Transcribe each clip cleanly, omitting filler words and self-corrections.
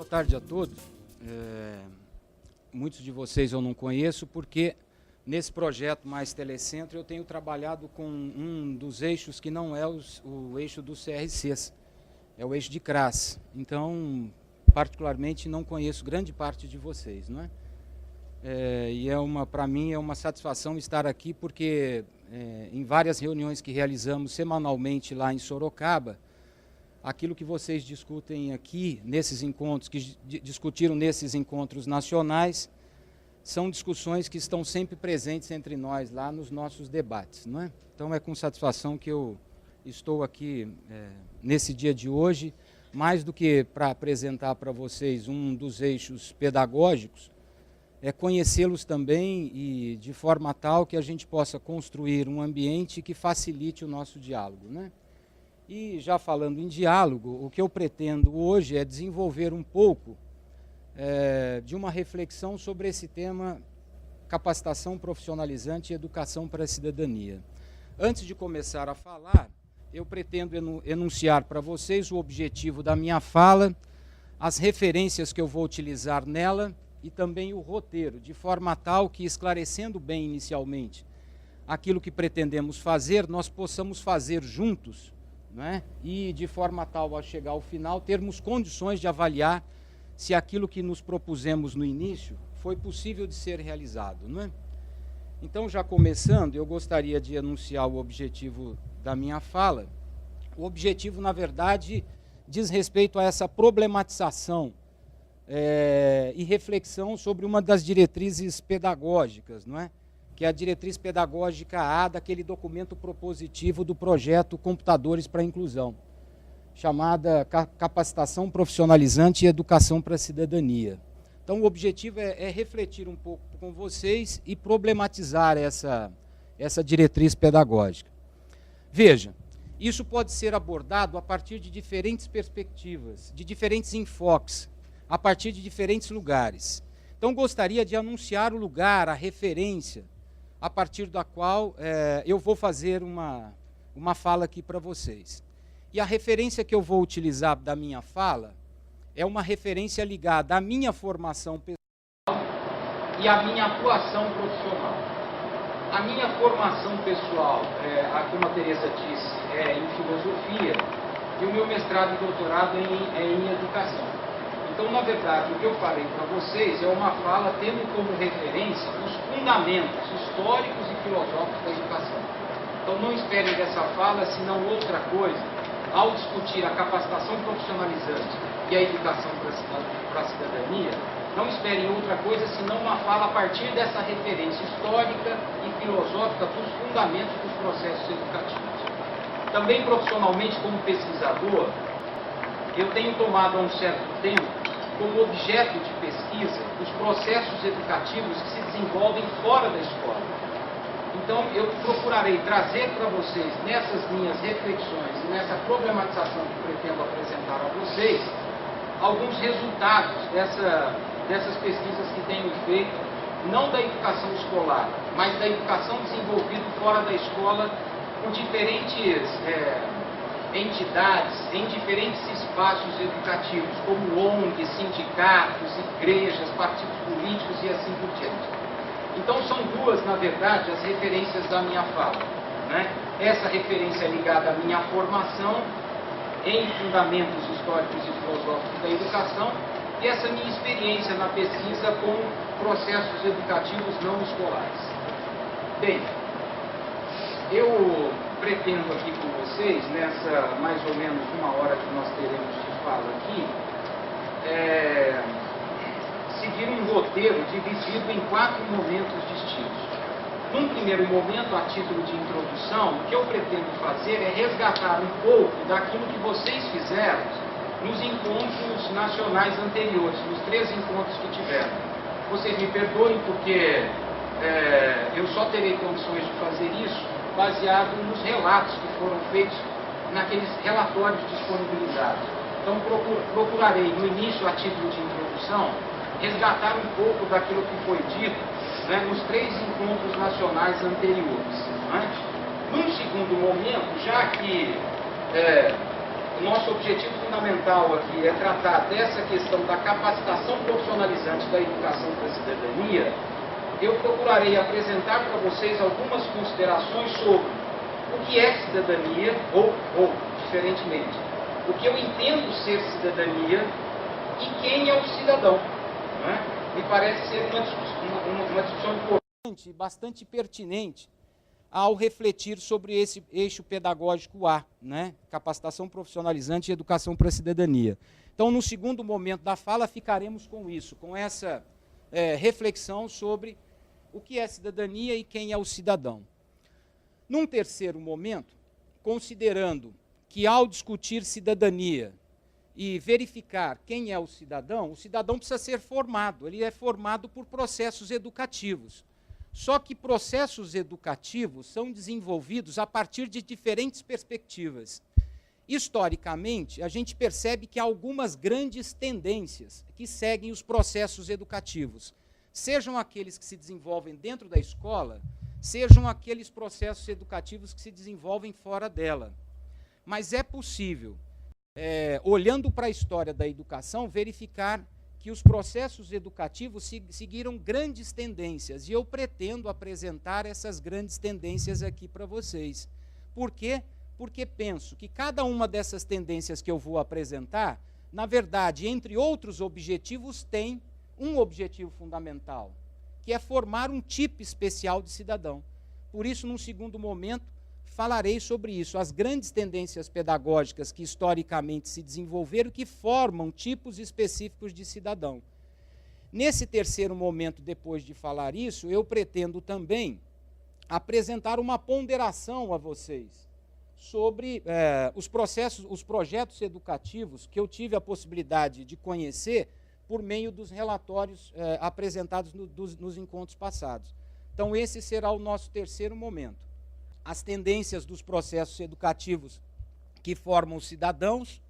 tarde a todos. Muitos de vocês eu não conheço porque nesse projeto Mais Telecentro eu tenho trabalhado com um dos eixos que não é o eixo dos CRCs, é o eixo de CRAS. Então, particularmente, não conheço grande parte de vocês, não é? E para mim é uma satisfação estar aqui porque em várias reuniões que realizamos semanalmente lá em Sorocaba, aquilo que vocês discutem aqui, nesses encontros, que discutiram nesses encontros nacionais, são discussões que estão sempre presentes entre nós lá nos nossos debates, não é? Então é com satisfação que eu estou aqui nesse dia de hoje, mais do que para apresentar para vocês um dos eixos pedagógicos, é conhecê-los também e de forma tal que a gente possa construir um ambiente que facilite o nosso diálogo, né? E já falando em diálogo, o que eu pretendo hoje é desenvolver um pouco de uma reflexão sobre esse tema capacitação profissionalizante e educação para a cidadania. Antes de começar a falar, eu pretendo enunciar para vocês o objetivo da minha fala, as referências que eu vou utilizar nela e também o roteiro, de forma tal que, esclarecendo bem inicialmente aquilo que pretendemos fazer, nós possamos fazer juntos, não é? E de forma tal, a chegar ao final, termos condições de avaliar se aquilo que nos propusemos no início foi possível de ser realizado, não é? Então, já começando, eu gostaria de anunciar o objetivo da minha fala. O objetivo, na verdade, diz respeito a essa problematização e reflexão sobre uma das diretrizes pedagógicas, não é? Que é a diretriz pedagógica A daquele documento propositivo do projeto Computadores para a Inclusão, chamada Capacitação Profissionalizante e Educação para a Cidadania. Então, o objetivo é refletir um pouco com vocês e problematizar essa diretriz pedagógica. Veja, isso pode ser abordado a partir de diferentes perspectivas, de diferentes enfoques, a partir de diferentes lugares. Então, gostaria de anunciar o lugar, a referência, a partir da qual eu vou fazer uma fala aqui para vocês. E a referência que eu vou utilizar da minha fala é uma referência ligada à minha formação pessoal e à minha atuação profissional. A minha formação pessoal, como a Teresa disse, é em filosofia, e o meu mestrado e doutorado é em educação. Então, na verdade, o que eu falei para vocês é uma fala tendo como referência os fundamentos históricos e filosóficos da educação. Então, não esperem dessa fala, senão outra coisa, ao discutir a capacitação profissionalizante e a educação para a cidadania, não esperem outra coisa, senão uma fala a partir dessa referência histórica e filosófica dos fundamentos dos processos educativos. Também profissionalmente, como pesquisador, eu tenho tomado há um certo tempo como objeto de pesquisa os processos educativos que se desenvolvem fora da escola. Então, eu procurarei trazer para vocês, nessas minhas reflexões e nessa problematização que pretendo apresentar a vocês, alguns resultados dessas pesquisas que tenho feito, não da educação escolar, mas da educação desenvolvida fora da escola por diferentes entidades, em diferentes espaços educativos, como ONGs, sindicatos, igrejas, partidos políticos e assim por diante. Então, são duas, na verdade, as referências da minha fala, né? Essa referência ligada à minha formação em fundamentos históricos e filosóficos da educação e essa minha experiência na pesquisa com processos educativos não escolares. Bem, eu pretendo aqui com vocês, nessa mais ou menos uma hora que nós teremos de fala aqui, seguir um roteiro dividido em 4 momentos distintos. Num primeiro momento, a título de introdução, o que eu pretendo fazer é resgatar um pouco daquilo que vocês fizeram nos encontros nacionais anteriores, nos 3 encontros que tiveram. Vocês me perdoem porque eu só terei condições de fazer isso baseado nos relatos que foram feitos naqueles relatórios disponibilizados. Então, procurarei, no início, a título de introdução, resgatar um pouco daquilo que foi dito, né, nos 3 encontros nacionais anteriores. Né? Num segundo momento, já que o nosso objetivo fundamental aqui é tratar dessa questão da capacitação profissionalizante da educação para a cidadania, eu procurarei apresentar para vocês algumas considerações sobre o que é cidadania, ou diferentemente, o que eu entendo ser cidadania e quem é o cidadão. Não é? Me parece ser uma discussão importante e bastante pertinente ao refletir sobre esse eixo pedagógico A, né? Capacitação profissionalizante e educação para a cidadania. Então, no segundo momento da fala, ficaremos com isso, com essa reflexão sobre o que é cidadania e quem é o cidadão. Num terceiro momento, considerando que ao discutir cidadania e verificar quem é o cidadão precisa ser formado, ele é formado por processos educativos. Só que processos educativos são desenvolvidos a partir de diferentes perspectivas. Historicamente, a gente percebe que há algumas grandes tendências que seguem os processos educativos, sejam aqueles que se desenvolvem dentro da escola, sejam aqueles processos educativos que se desenvolvem fora dela. Mas é possível, olhando para a história da educação, verificar que os processos educativos seguiram grandes tendências, e eu pretendo apresentar essas grandes tendências aqui para vocês. Por quê? Porque penso que cada uma dessas tendências que eu vou apresentar, na verdade, entre outros objetivos, tem um objetivo fundamental, que é formar um tipo especial de cidadão. Por isso, num segundo momento, falarei sobre isso, as grandes tendências pedagógicas que historicamente se desenvolveram, que formam tipos específicos de cidadão. Nesse terceiro momento, depois de falar isso, eu pretendo também apresentar uma ponderação a vocês sobre os projetos educativos que eu tive a possibilidade de conhecer por meio dos relatórios apresentados nos encontros passados. Então, esse será o nosso terceiro momento. As tendências dos processos educativos que formam os cidadãos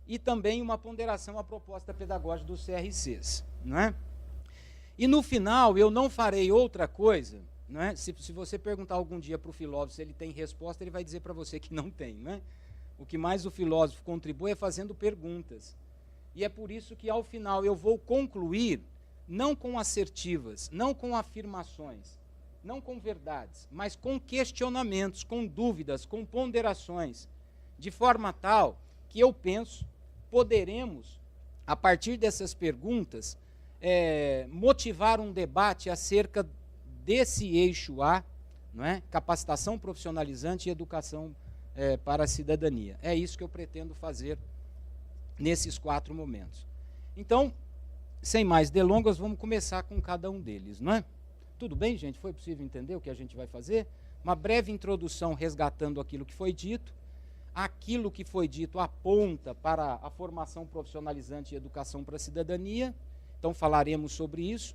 e também uma ponderação à proposta pedagógica dos CRCs. Não é? E, no final, eu não farei outra coisa. Não é? Se você perguntar algum dia para o filósofo se ele tem resposta, ele vai dizer para você que não tem. Não é? O que mais o filósofo contribui é fazendo perguntas. E é por isso que, ao final, eu vou concluir, não com assertivas, não com afirmações, não com verdades, mas com questionamentos, com dúvidas, com ponderações, de forma tal que eu penso poderemos, a partir dessas perguntas, motivar um debate acerca desse eixo A, não é? Capacitação profissionalizante e educação para a cidadania. É isso que eu pretendo fazer nesses 4 momentos. Então, sem mais delongas, vamos começar com cada um deles, não é? Tudo bem, gente? Foi possível entender o que a gente vai fazer? Uma breve introdução resgatando aquilo que foi dito. Aquilo que foi dito aponta para a formação profissionalizante e educação para a cidadania. Então, falaremos sobre isso.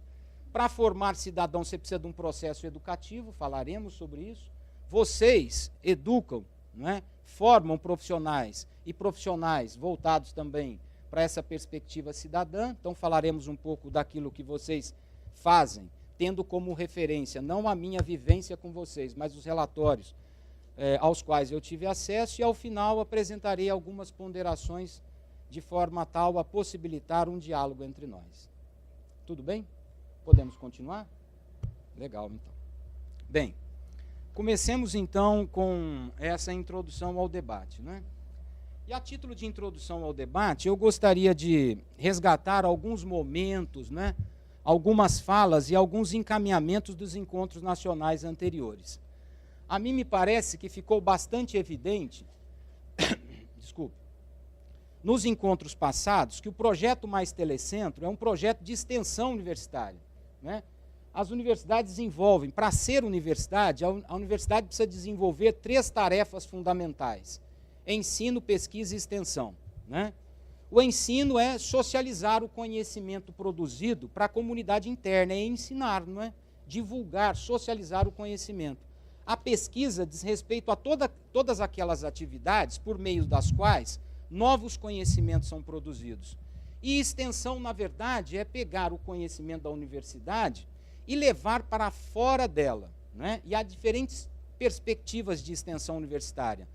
Para formar cidadão, você precisa de um processo educativo, falaremos sobre isso. Vocês educam, não é? Formam profissionais e profissionais voltados também para essa perspectiva cidadã. Então, falaremos um pouco daquilo que vocês fazem, tendo como referência não a minha vivência com vocês, mas os relatórios aos quais eu tive acesso, e ao final apresentarei algumas ponderações de forma tal a possibilitar um diálogo entre nós. Tudo bem? Podemos continuar? Legal, então. Bem, comecemos então com essa introdução ao debate, né? E a título de introdução ao debate, eu gostaria de resgatar alguns momentos, né? Algumas falas e alguns encaminhamentos dos encontros nacionais anteriores. A mim me parece que ficou bastante evidente, desculpe, nos encontros passados, que o projeto Mais Telecentro é um projeto de extensão universitária, né? As universidades desenvolvem, para ser universidade, a universidade precisa desenvolver 3 tarefas fundamentais: ensino, pesquisa e extensão, né? O ensino é socializar o conhecimento produzido para a comunidade interna, é ensinar, não é? Divulgar, socializar o conhecimento. A pesquisa diz respeito a todas aquelas atividades por meio das quais novos conhecimentos são produzidos. E extensão, na verdade, é pegar o conhecimento da universidade e levar para fora dela, né? E há diferentes perspectivas de extensão universitária.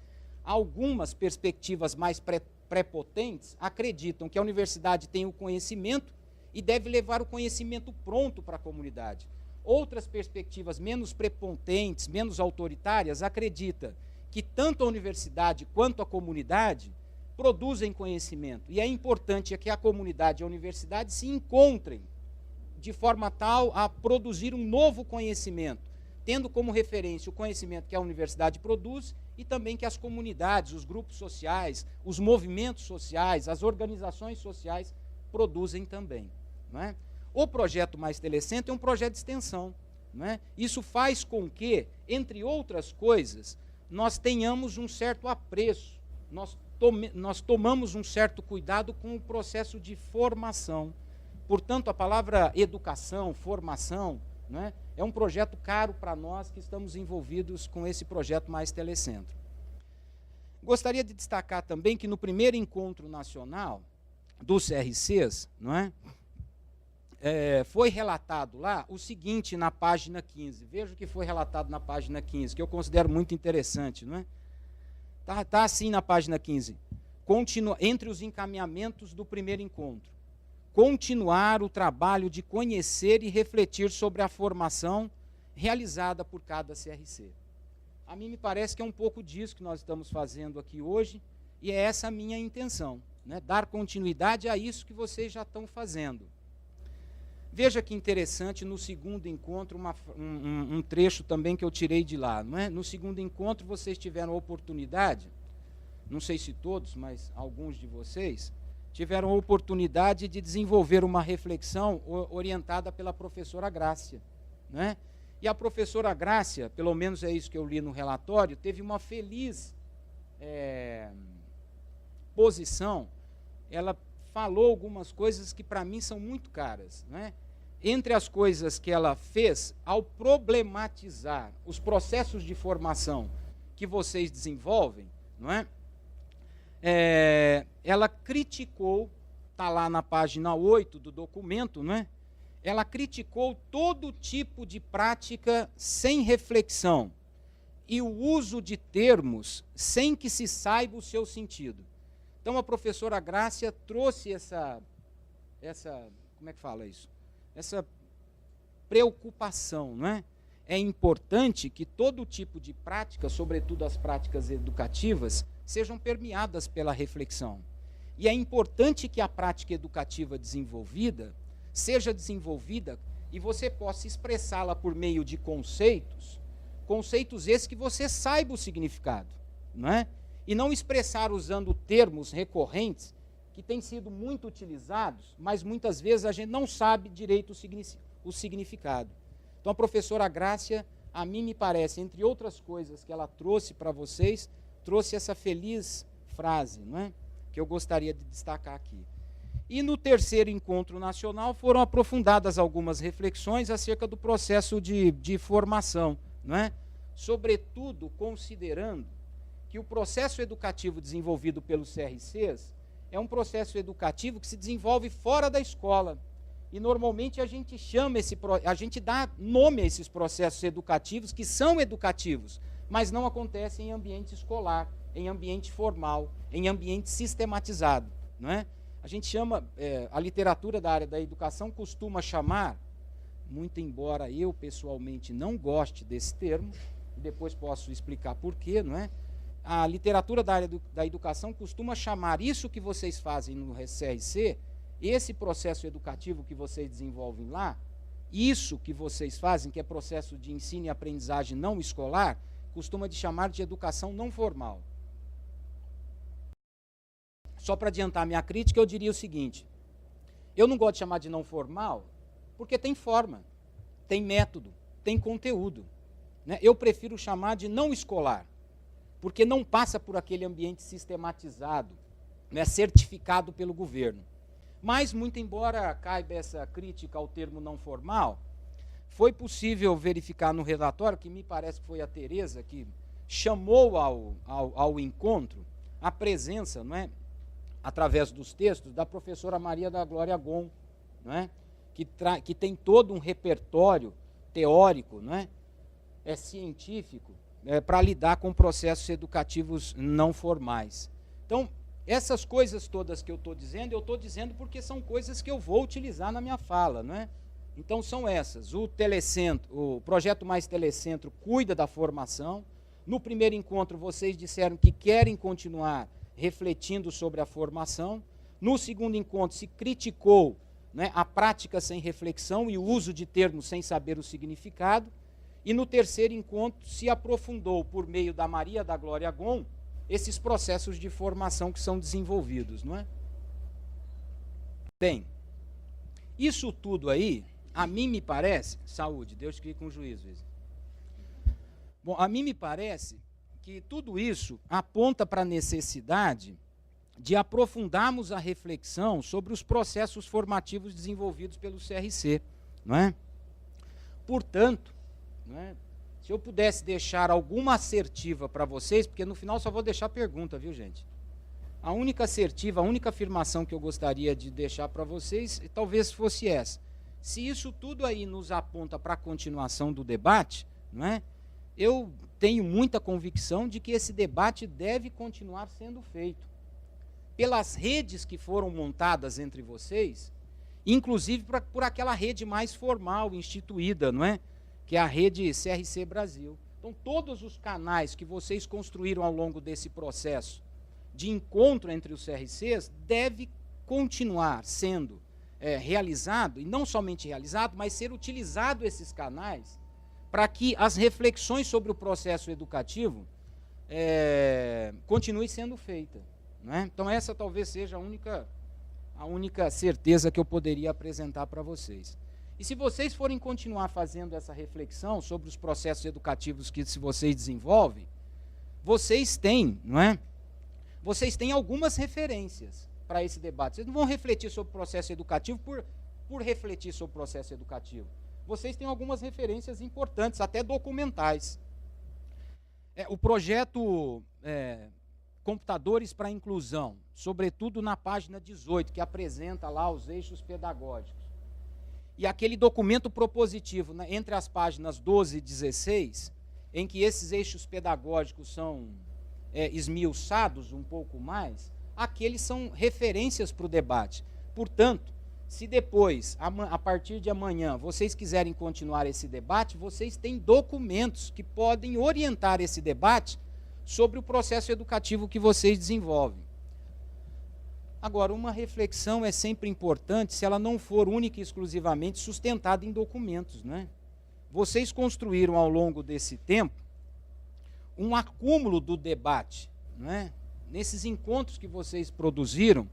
Algumas perspectivas mais prepotentes acreditam que a universidade tem o conhecimento e deve levar o conhecimento pronto para a comunidade. Outras perspectivas menos prepotentes, menos autoritárias, acreditam que tanto a universidade quanto a comunidade produzem conhecimento. E é importante que a comunidade e a universidade se encontrem de forma tal a produzir um novo conhecimento, tendo como referência o conhecimento que a universidade produz e também que as comunidades, os grupos sociais, os movimentos sociais, as organizações sociais produzem também. Não é? O projeto Mais Telecentro é um projeto de extensão. Não é? Isso faz com que, entre outras coisas, nós tenhamos um certo apreço, nós tomamos um certo cuidado com o processo de formação. Portanto, a palavra educação, formação, não é? É um projeto caro para nós que estamos envolvidos com esse projeto Mais Telecentro. Gostaria de destacar também que no primeiro encontro nacional dos CRCs, não é? Foi relatado lá o seguinte na página 15. Veja o que foi relatado na página 15, que eu considero muito interessante. Não é? Tá assim na página 15. Entre os encaminhamentos do primeiro encontro. Continuar o trabalho de conhecer e refletir sobre a formação realizada por cada CRC. A mim me parece que é um pouco disso que nós estamos fazendo aqui hoje, e é essa a minha intenção, né? Dar continuidade a isso que vocês já estão fazendo. Veja que interessante, no segundo encontro, um trecho também que eu tirei de lá. Não é? No segundo encontro, vocês tiveram a oportunidade, não sei se todos, mas alguns de vocês, tiveram a oportunidade de desenvolver uma reflexão orientada pela professora Grácia. Não é? E a professora Grácia, pelo menos é isso que eu li no relatório, teve uma feliz posição. Ela falou algumas coisas que para mim são muito caras. Não é? Entre as coisas que ela fez, ao problematizar os processos de formação que vocês desenvolvem, não é? Ela criticou, está lá na página 8 do documento, não é? Ela criticou todo tipo de prática sem reflexão e o uso de termos sem que se saiba o seu sentido. Então, a professora Grácia trouxe essa como é que fala isso? Essa preocupação, não é? É importante que todo tipo de prática, sobretudo as práticas educativas, sejam permeadas pela reflexão. E é importante que a prática educativa desenvolvida seja desenvolvida e você possa expressá-la por meio de conceitos esses que você saiba o significado, não é? E não expressar usando termos recorrentes que têm sido muito utilizados, mas muitas vezes a gente não sabe direito o significado. Então, a professora Grácia, a mim me parece, entre outras coisas que ela trouxe para vocês, trouxe essa feliz frase, não é? Que eu gostaria de destacar aqui. E no terceiro encontro nacional foram aprofundadas algumas reflexões acerca do processo de formação, não é? Sobretudo considerando que o processo educativo desenvolvido pelos CRCs é um processo educativo que se desenvolve fora da escola. E normalmente a gente dá nome a esses processos educativos que são educativos, mas não acontecem em ambiente escolar, em ambiente formal, em ambiente sistematizado, não é? A gente chama, a literatura da área da educação costuma chamar, muito embora eu pessoalmente não goste desse termo, e depois posso explicar por quê, não é? A literatura da área da educação costuma chamar isso que vocês fazem no CRC, esse processo educativo que vocês desenvolvem lá, isso que vocês fazem, que é processo de ensino e aprendizagem não escolar, costuma de chamar de educação não formal. Só para adiantar minha crítica, eu diria o seguinte: eu não gosto de chamar de não formal, porque tem forma, tem método, tem conteúdo, né? Eu prefiro chamar de não escolar, porque não passa por aquele ambiente sistematizado, né, certificado pelo governo. Mas, muito embora caiba essa crítica ao termo não formal, foi possível verificar no relatório, que me parece que foi a Tereza que chamou ao encontro a presença, não é, através dos textos, da professora Maria da Glória Gon, não é, que tem todo um repertório teórico, não é científico, para lidar com processos educativos não formais. Então, essas coisas todas que eu estou dizendo porque são coisas que eu vou utilizar na minha fala, não é? Então, são essas. O Projeto Mais Telecentro cuida da formação. No primeiro encontro, vocês disseram que querem continuar refletindo sobre a formação. No segundo encontro, se criticou, né, a prática sem reflexão e o uso de termos sem saber o significado. E no terceiro encontro se aprofundou, por meio da Maria da Glória Gon, esses processos de formação que são desenvolvidos, não é? Bem, isso tudo aí, a mim me parece, saúde, Deus crie com juízo. Bom, a mim me parece que tudo isso aponta para a necessidade de aprofundarmos a reflexão sobre os processos formativos desenvolvidos pelo CRC, não é? Portanto, não é? Se eu pudesse deixar alguma assertiva para vocês, porque no final só vou deixar pergunta, viu, gente? A única assertiva, a única afirmação que eu gostaria de deixar para vocês, talvez fosse essa. Se isso tudo aí nos aponta para a continuação do debate, não é? Eu tenho muita convicção de que esse debate deve continuar sendo feito. Pelas redes que foram montadas entre vocês, inclusive por aquela rede mais formal, instituída, não é? Que é a rede CRC Brasil. Então, todos os canais que vocês construíram ao longo desse processo de encontro entre os CRCs deve continuar sendo realizado, e não somente realizado, mas ser utilizado esses canais para que as reflexões sobre o processo educativo continuem sendo feitas. Não é? Então, essa talvez seja a única certeza que eu poderia apresentar para vocês. E se vocês forem continuar fazendo essa reflexão sobre os processos educativos que vocês desenvolvem, vocês têm, não é? Vocês têm algumas referências para esse debate. Vocês não vão refletir sobre o processo educativo por refletir sobre o processo educativo. Vocês têm algumas referências importantes, até documentais. O projeto Computadores para a Inclusão, sobretudo na página 18, que apresenta lá os eixos pedagógicos. E aquele documento propositivo, né, entre as páginas 12 e 16, em que esses eixos pedagógicos são esmiuçados um pouco mais, aqueles são referências para o debate. Portanto, se depois, a partir de amanhã, vocês quiserem continuar esse debate, vocês têm documentos que podem orientar esse debate sobre o processo educativo que vocês desenvolvem. Agora, uma reflexão é sempre importante se ela não for única e exclusivamente sustentada em documentos, né? Vocês construíram ao longo desse tempo um acúmulo do debate, né? Nesses encontros que vocês produziram,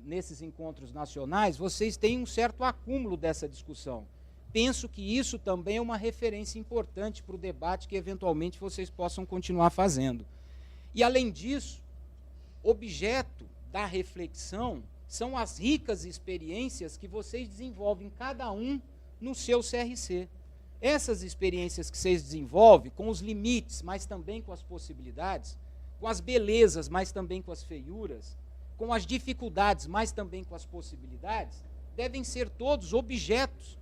nesses encontros nacionais, vocês têm um certo acúmulo dessa discussão. Penso que isso também é uma referência importante para o debate que eventualmente vocês possam continuar fazendo. E, além disso, objeto da reflexão são as ricas experiências que vocês desenvolvem, cada um no seu CRC. Essas experiências que vocês desenvolvem, com os limites, mas também com as possibilidades, com as belezas, mas também com as feiuras, com as dificuldades, mas também com as possibilidades, devem ser todos objetos,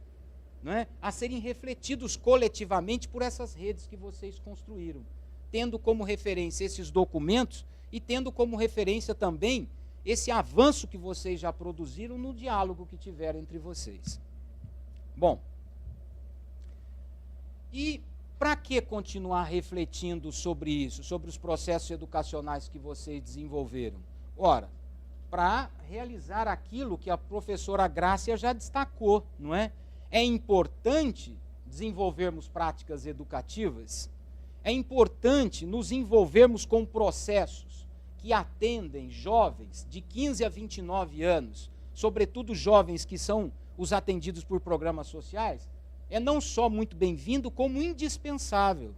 não é, a serem refletidos coletivamente por essas redes que vocês construíram, tendo como referência esses documentos e tendo como referência também esse avanço que vocês já produziram no diálogo que tiveram entre vocês. Bom, e para que continuar refletindo sobre isso, sobre os processos educacionais que vocês desenvolveram? Ora, para realizar aquilo que a professora Grácia já destacou, não é? É importante desenvolvermos práticas educativas, é importante nos envolvermos com processos que atendem jovens de 15 a 29 anos, sobretudo jovens que são os atendidos por programas sociais, é não só muito bem-vindo, como indispensável.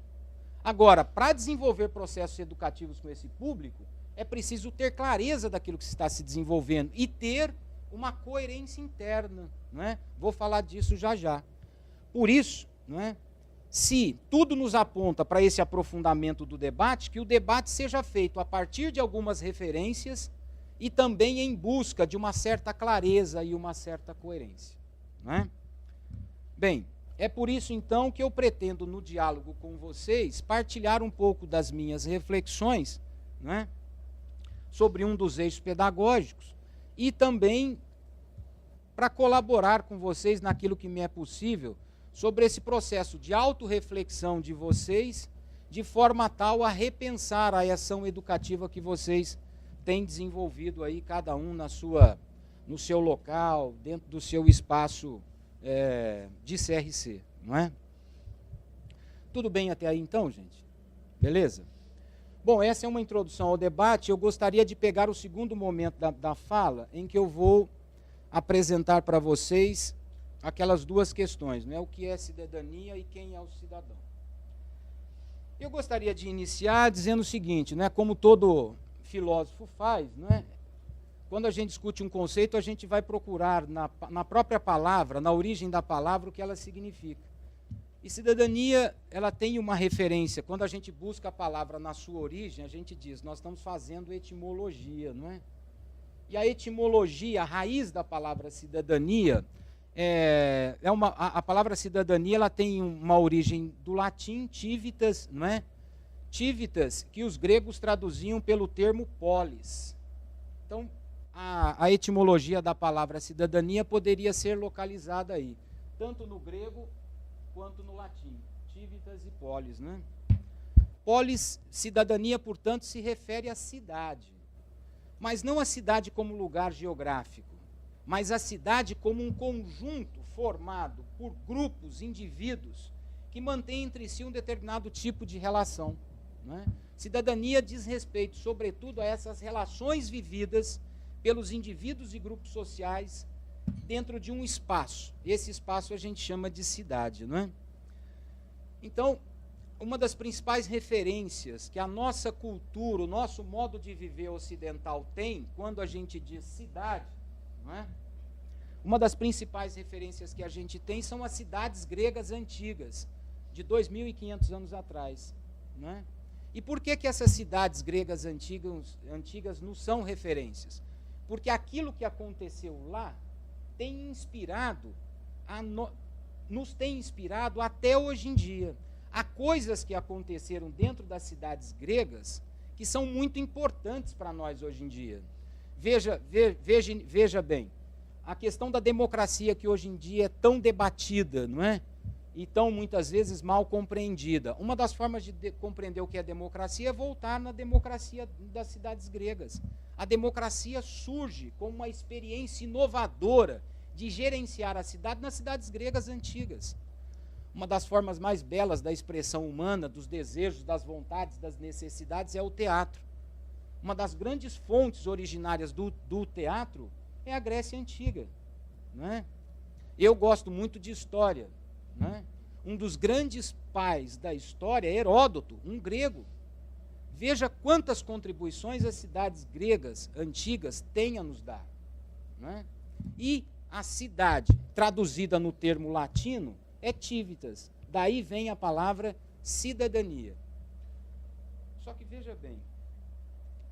Agora, para desenvolver processos educativos com esse público, é preciso ter clareza daquilo que está se desenvolvendo e ter uma coerência interna, não é? Vou falar disso já já. Por isso, não é? Se tudo nos aponta para esse aprofundamento do debate, que o debate seja feito a partir de algumas referências e também em busca de uma certa clareza e uma certa coerência, não é? Bem, É por isso, então, que eu pretendo, no diálogo com vocês, partilhar um pouco das minhas reflexões, né, sobre um dos eixos pedagógicos e também para colaborar com vocês naquilo que me é possível sobre esse processo de autorreflexão de vocês, de forma tal a repensar a ação educativa que vocês têm desenvolvido aí, cada um no seu local, dentro do seu espaço de CRC, não é? Tudo bem até aí então, gente? Beleza? Bom, essa é uma introdução ao debate. Eu gostaria de pegar o segundo momento da fala, em que eu vou apresentar para vocês aquelas duas questões, né? O que é cidadania e quem é o cidadão. Eu gostaria de iniciar dizendo o seguinte, né? Como todo filósofo faz, né? Quando a gente discute um conceito, a gente vai procurar na própria palavra, na origem da palavra, o que ela significa. E cidadania, ela tem uma referência. Quando a gente busca a palavra na sua origem, a gente diz, nós estamos fazendo etimologia, não é? E a etimologia, a raiz da palavra cidadania, a palavra cidadania, ela tem uma origem do latim, civitas, não é? Civitas, que os gregos traduziam pelo termo polis. Então, a etimologia da palavra cidadania poderia ser localizada aí, tanto no grego quanto no latim, civitas e polis, né? Polis, cidadania, portanto, se refere à cidade, mas não a cidade como lugar geográfico, mas a cidade como um conjunto formado por grupos, indivíduos, que mantêm entre si um determinado tipo de relação, né? Cidadania diz respeito, sobretudo, a essas relações vividas pelos indivíduos e grupos sociais dentro de um espaço. Esse espaço a gente chama de cidade, não é? Então, uma das principais referências que a nossa cultura, o nosso modo de viver ocidental tem, quando a gente diz cidade, não é? Uma das principais referências que a gente tem são as cidades gregas antigas, de 2.500 anos atrás, não é? E por que essas cidades gregas antigas nos são referências? Porque aquilo que aconteceu lá tem inspirado, nos tem inspirado até hoje em dia. Há coisas que aconteceram dentro das cidades gregas que são muito importantes para nós hoje em dia. Veja bem, a questão da democracia que hoje em dia é tão debatida, não é? E tão muitas vezes mal compreendida. Uma das formas de compreender o que é democracia é voltar na democracia das cidades gregas. A democracia surge como uma experiência inovadora de gerenciar a cidade nas cidades gregas antigas. Uma das formas mais belas da expressão humana, dos desejos, das vontades, das necessidades, é o teatro. Uma das grandes fontes originárias do teatro é a Grécia Antiga, não é? Eu gosto muito de história, não é? Um dos grandes pais da história é Heródoto, um grego. Veja quantas contribuições as cidades gregas antigas têm a nos dar, não é? E a cidade, traduzida no termo latino, é civitas. Daí vem a palavra cidadania. Só que veja bem,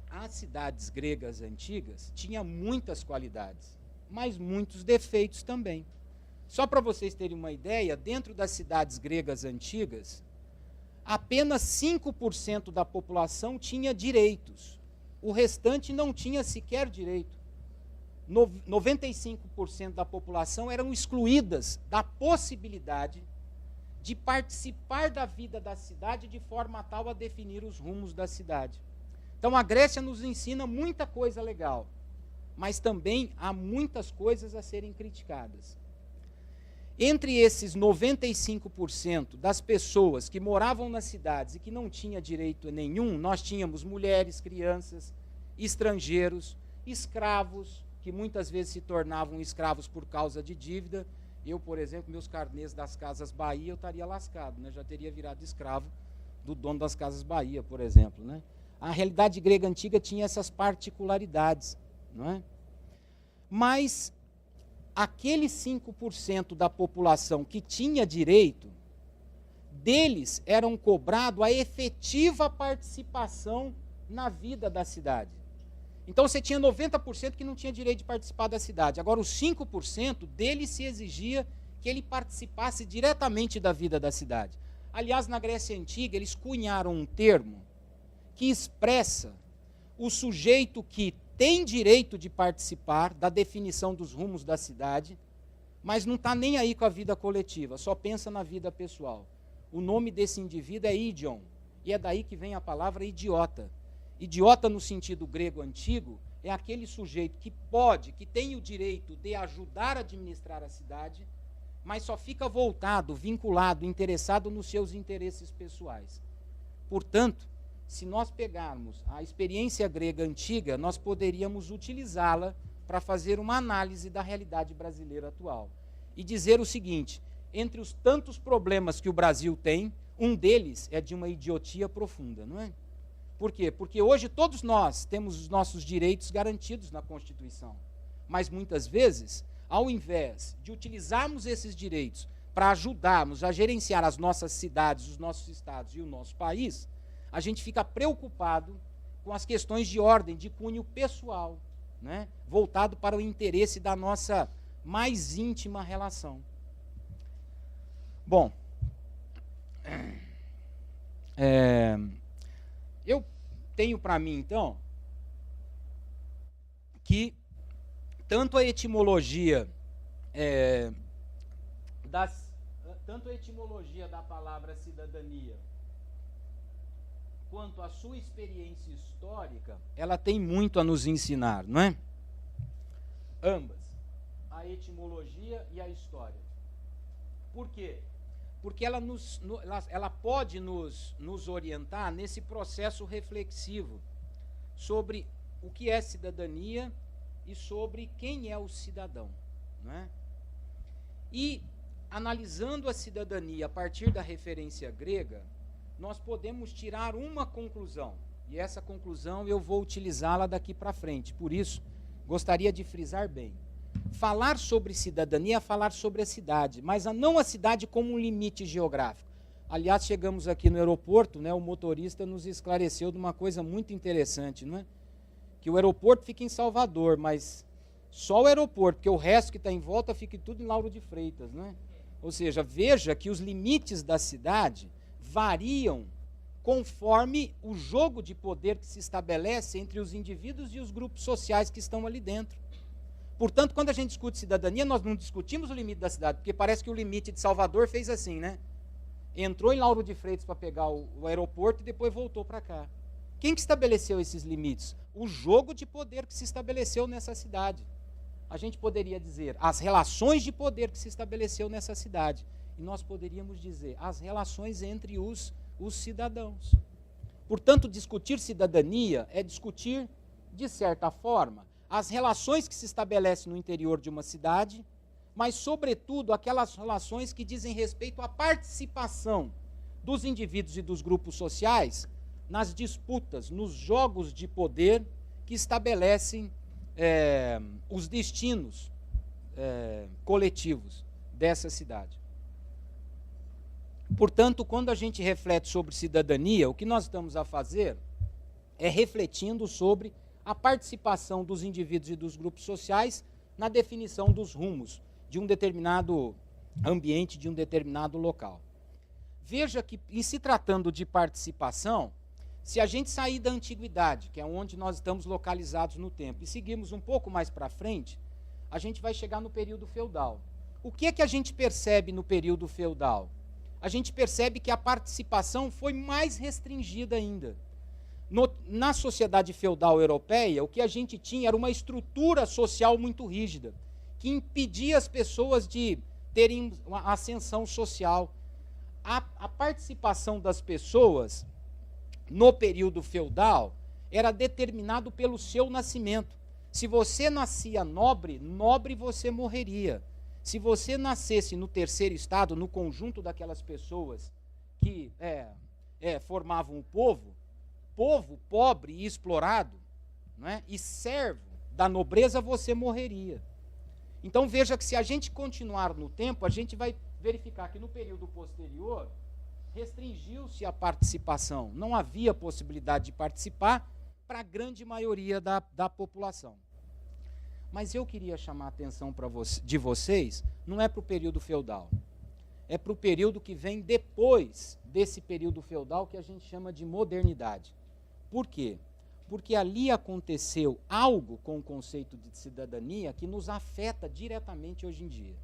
as cidades gregas antigas tinham muitas qualidades, mas muitos defeitos também. Só para vocês terem uma ideia, dentro das cidades gregas antigas, apenas 5% da população tinha direitos. O restante não tinha sequer direito. 95% da população eram excluídas da possibilidade de participar da vida da cidade de forma tal a definir os rumos da cidade. Então a Grécia nos ensina muita coisa legal, mas também há muitas coisas a serem criticadas. Entre esses 95% das pessoas que moravam nas cidades e que não tinham direito nenhum, nós tínhamos mulheres, crianças, estrangeiros, escravos, que muitas vezes se tornavam escravos por causa de dívida. Eu, por exemplo, meus carnês das Casas Bahia, eu estaria lascado, né? Já teria virado escravo do dono das Casas Bahia, por exemplo, né? A realidade grega antiga tinha essas particularidades, não é? Mas aqueles 5% da população que tinha direito, deles eram cobrado a efetiva participação na vida da cidade. Então você tinha 90% que não tinha direito de participar da cidade. Agora os 5% deles se exigia que ele participasse diretamente da vida da cidade. Aliás, na Grécia Antiga, eles cunharam um termo que expressa o sujeito que tem direito de participar da definição dos rumos da cidade, mas não está nem aí com a vida coletiva, só pensa na vida pessoal. O nome desse indivíduo é idion, e é daí que vem a palavra idiota. Idiota, no sentido grego antigo, é aquele sujeito que pode, que tem o direito de ajudar a administrar a cidade, mas só fica voltado, vinculado, interessado nos seus interesses pessoais. Portanto, se nós pegarmos a experiência grega antiga, nós poderíamos utilizá-la para fazer uma análise da realidade brasileira atual. E dizer o seguinte, entre os tantos problemas que o Brasil tem, um deles é de uma idiotia profunda, não é? Por quê? Porque hoje todos nós temos os nossos direitos garantidos na Constituição. Mas muitas vezes, ao invés de utilizarmos esses direitos para ajudarmos a gerenciar as nossas cidades, os nossos estados e o nosso país, a gente fica preocupado com as questões de ordem, de cunho pessoal, né? Voltado para o interesse da nossa mais íntima relação. Bom, eu tenho para mim, então, que tanto a etimologia da palavra cidadania, quanto a sua experiência histórica, ela tem muito a nos ensinar, não é? Ambas, a etimologia e a história. Por quê? Porque ela pode nos orientar nesse processo reflexivo sobre o que é cidadania e sobre quem é o cidadão, não é? E, analisando a cidadania a partir da referência grega, nós podemos tirar uma conclusão, e essa conclusão eu vou utilizá-la daqui para frente. Por isso, gostaria de frisar bem. Falar sobre cidadania é falar sobre a cidade, mas não a cidade como um limite geográfico. Aliás, chegamos aqui no aeroporto, né, o motorista nos esclareceu de uma coisa muito interessante, não é? Que o aeroporto fica em Salvador, mas só o aeroporto, porque o resto que está em volta fica tudo em Lauro de Freitas, não é? Ou seja, veja que os limites da cidade variam conforme o jogo de poder que se estabelece entre os indivíduos e os grupos sociais que estão ali dentro. Portanto, quando a gente discute cidadania, nós não discutimos o limite da cidade, porque parece que o limite de Salvador fez assim, né? Entrou em Lauro de Freitas para pegar o aeroporto e depois voltou para cá. Quem que estabeleceu esses limites? O jogo de poder que se estabeleceu nessa cidade. A gente poderia dizer as relações de poder que se estabeleceu nessa cidade. E nós poderíamos dizer as relações entre os cidadãos. Portanto, discutir cidadania é discutir, de certa forma, as relações que se estabelecem no interior de uma cidade, mas, sobretudo, aquelas relações que dizem respeito à participação dos indivíduos e dos grupos sociais nas disputas, nos jogos de poder que estabelecem os destinos coletivos dessa cidade. Portanto, quando a gente reflete sobre cidadania, o que nós estamos a fazer é refletindo sobre a participação dos indivíduos e dos grupos sociais na definição dos rumos de um determinado ambiente, de um determinado local. Veja que, em se tratando de participação, se a gente sair da antiguidade, que é onde nós estamos localizados no tempo, e seguirmos um pouco mais para frente, a gente vai chegar no período feudal. O que é que a gente percebe no período feudal? A gente percebe que a participação foi mais restringida ainda. Na sociedade feudal europeia, o que a gente tinha era uma estrutura social muito rígida, que impedia as pessoas de terem uma ascensão social. A participação das pessoas no período feudal era determinado pelo seu nascimento. Se você nascia nobre, nobre você morreria. Se você nascesse no terceiro estado, no conjunto daquelas pessoas que formavam o povo pobre e explorado, não é? E servo da nobreza, você morreria. Então veja que se a gente continuar no tempo, a gente vai verificar que no período posterior restringiu-se a participação. Não havia possibilidade de participar para a grande maioria da população. Mas eu queria chamar a atenção de vocês, não é para o período feudal, é para o período que vem depois desse período feudal, que a gente chama de modernidade. Por quê? Porque ali aconteceu algo com o conceito de cidadania que nos afeta diretamente hoje em dia.